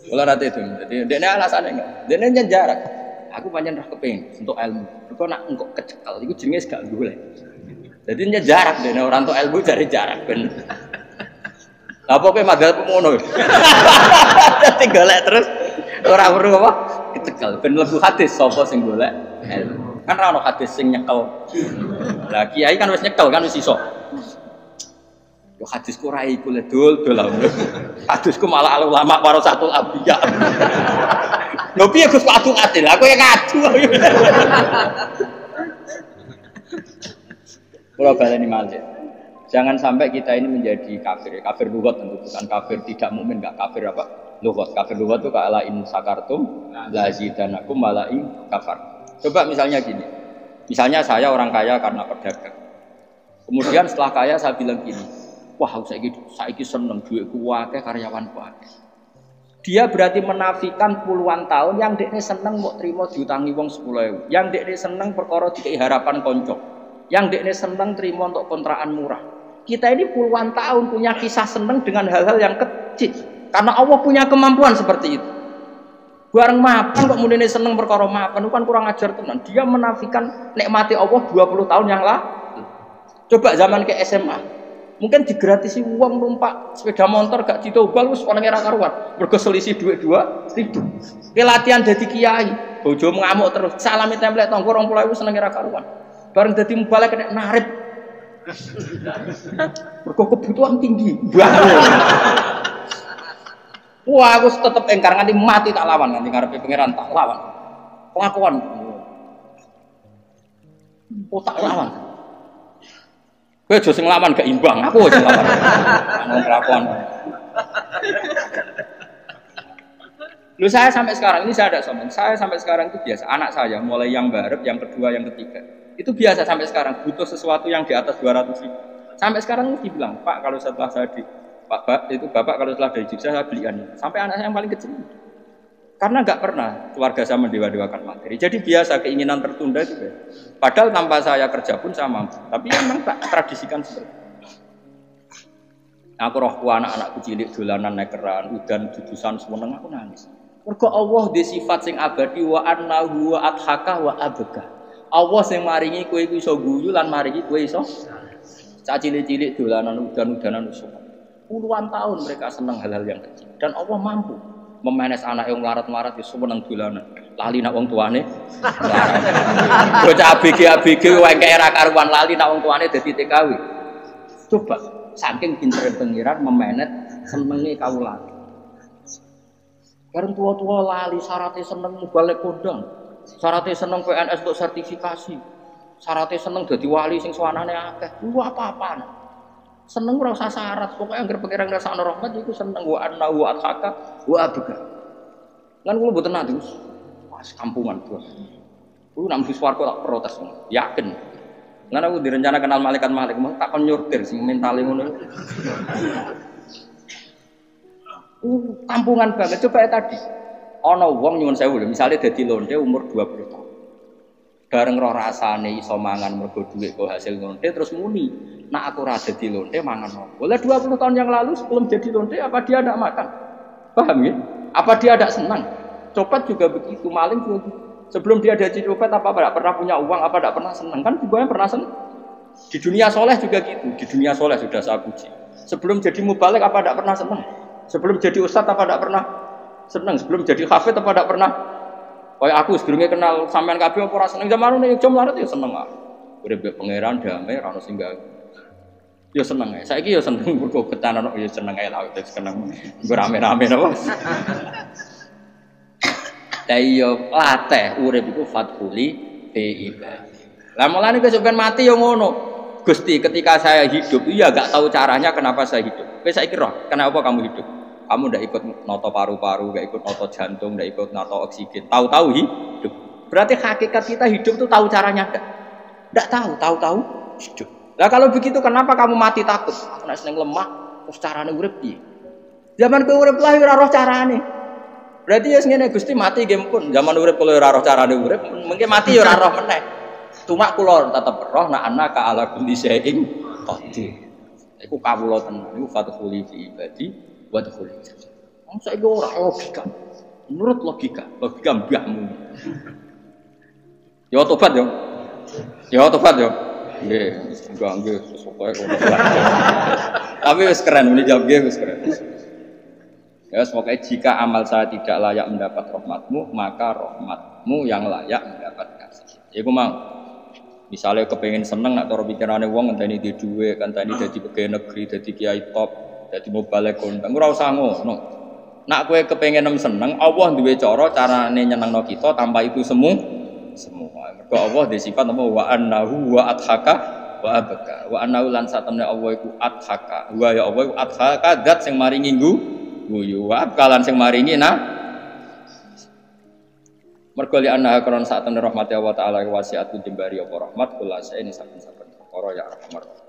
Kula nate itu. Dadi dene alasane enggak. Dene nyen jarak. Aku pancen ra kepengin untuk ilmu. Mergo nak engko kecekel iku jenenge gak golek. Dadi nyen jarak dene ora entuk ilmu dari jarak ben. Lah pokoke madhep ngono. Dadi golek terus ora perlu apa? Kecekel ben mlebu hadis sapa sing golek ilmu. Kan ra ono hadis sing nyekel. Lah kiai kan wis nyekel kan wis iso. Yo hadisku ra iku le dol. Hadisku malah ulama warasatul anbiya. Lho piye Gus kok adu adil? Aku yang ngadu. Kalau baleni malih. Jangan sampai kita ini menjadi kafir. Kafir lughat tentu bukan kafir tidak mukmin, enggak kafir apa? Lughat. Kafir lughat itu kala in sakartum la zidanakum mala'i kafar. Coba misalnya gini. Misalnya saya orang kaya karena pedagang. Kemudian setelah kaya saya bilang gini, wah saiki seneng duitku akeh karyawanku akeh. Dia berarti menafikan puluhan tahun yang dekne seneng mau terima diutangi wong 10.000. Yang dekne seneng perkara dikei harapan konco. Yang dekne seneng terima untuk kontrakan murah. Kita ini puluhan tahun punya kisah seneng dengan hal-hal yang kecil. Karena Allah punya kemampuan seperti itu. Bareng mapan kok mulane seneng perkara mapan itu kan kurang ajar tenan. Dia menafikan nikmati Allah 20 tahun yang lalu. Coba zaman ke SMA. Mungkin digratisi uang numpak sepeda motor gak ditobal wis paling ora karuan. Mergo selisih duit 2.000. Ki latihan dadi kiai, bojo ngamuk terus. Salami template tanggo 20.000 seneng ora karuan. Bareng dadi mubalek kena narip. Mergo kebutuhan tinggi. Wah, aku tetep engkar nganti mati tak lawan, nganti ngarepe pangeran tak lawan. Pengakuan. Oh tak lawan. Kowe aja sing lawan gak imbang, aku sing lawan. Ana kelakuan. Lu saya sampai sekarang ini saya ada sombong. Saya sampai sekarang itu biasa. Anak saya mulai yang barep, yang kedua, yang ketiga. Itu biasa sampai sekarang butuh sesuatu yang di atas 200.000. Sampai sekarang mesti bilang, "Pak, kalau setelah saya di Bapak kalau setelah dari Jogja saya belikan." Sampai anak saya yang paling kecil. Karena nggak pernah keluarga saya mendewa-dewakan materi. Jadi biasa keinginan tertunda itu. Padahal tanpa saya kerja pun saya mampu. Tapi memang tak tradisikan seperti itu. Aku rohku anak-anakku cilik dolanan nekeran, udan judusan semeneng aku nangis. Mergo Allah di sifat sing abadi wa annahu wa adhaka wa abka. Allah sing maringi kowe iku iso guyu lan maringi kowe iso cah cilik-cilik dolanan udan-udanan iso. Puluhan tahun mereka senang hal-hal yang kecil dan Allah mampu memenes anak yang melarat-melarat ya seneng dolanan. Lali nak wong tuane. Bocah ABG wengke ra karuan lali nak wong tuane dadi TKW. Coba saking pintere pengiran memenet senenge kawula. Karena tua-tua lali syaratnya seneng balik kodang. Syaratnya seneng PNS untuk sertifikasi. Syaratnya seneng dadi wali sing suwanane akeh. Lu apa-apaan? Seneng ora usah syarat, pokoknya anggere pengiran ngrasakno rahmat iku seneng wa anna wa athaka wa abga. Lan kula mboten nate Gus. Wes kampungan tuh. Kuwi nang di swarga tak protes, yakin. Lan aku direncana kenal malaikat-malaikat, mau tak kon nyortir sing mentale ngono. Kampungan banget. Coba tadi ana wong nyuwun sewu lho, misale dadi lonte umur 20 tahun. Bareng roh rasane iso mangan mergo dhuwit kok hasil lonte terus muni. Nak aku ora dadi lonte mangan opo? Boleh 20 tahun yang lalu sebelum jadi lonte apa dia tidak makan? Paham ya? Apa dia tidak senang? Copet juga begitu, maling juga begitu. Sebelum dia jadi copet apa tidak pernah punya uang, apa tidak pernah senang? Kan juga pernah senang. Di dunia soleh juga gitu. Di dunia soleh sudah saya puji. Sebelum jadi mubalek apa tidak pernah senang? Sebelum jadi ustadz apa tidak pernah senang? Sebelum jadi hafid apa tidak pernah? Kayak aku sebelumnya kenal sampean kabeh apa ora seneng zaman ini jom larat ya seneng ah. Urip pangeran damai ra ono sing ganggu. Ya seneng ae. Saiki ya seneng mergo betan ono ya seneng ae lah wis seneng. Nggo rame-rame napa. Lah iya latih urip iku fathuli bi ibadi. Lah mulane kowe sampean mati ya ngono. Gusti ketika saya hidup iya enggak tahu caranya kenapa saya hidup. Kowe saiki roh, kenapa kamu hidup? Kamu ndak ikut noto paru-paru, ndak ikut noto jantung, ndak ikut noto oksigen. Tahu-tahu hidup. Berarti hakikat kita hidup itu tahu caranya enggak? Enggak tahu hidup. Lah kalau begitu kenapa kamu mati takut? Aku nek seneng lemah, terus carane urip piye? Zaman kowe urip lah ora roh carane. Berarti ya ngene Gusti mati nggih pun. Zaman urip kalau ora roh carane urip, mengke mati ya ora roh meneh. Cuma kula tetep roh nek ana ka ala kulli syai'in qadir. Iku kawula tenan, iku fathul fi ibadi wa dakhul. Wong saiki ora logika. Menurut logika mbahmu. Ya tobat yo. Ya tobat yo. Nggih, nggih pokoke ngono. Tapi wis keren muni jawab nggih wis keren. Ya semoga jika amal saya tidak layak mendapat rahmatmu, maka rahmatmu yang layak mendapat kasih. Iku mau. Misalnya kepengen seneng nak cara pikirane wong ngenteni di dhuwit, ngenteni dadi pegawai negeri, dadi kiai top, dadi mubalek kondang ora usah ngono. Nak kowe kepengin seneng, Allah duwe carane nyenengno kita tanpa itu semua. Mergo Allah di sifat apa wa annahu wa adhaka wa abaka. Wa annahu lan satemene Allah iku adhaka. Wa ya Allah iku adhaka zat sing maringi guyu. Wa kalan sing maringi mergo li anna karon satemene rahmati Allah taala wasiat jembari apa rahmat kula ini saben-saben perkara ya rahmat.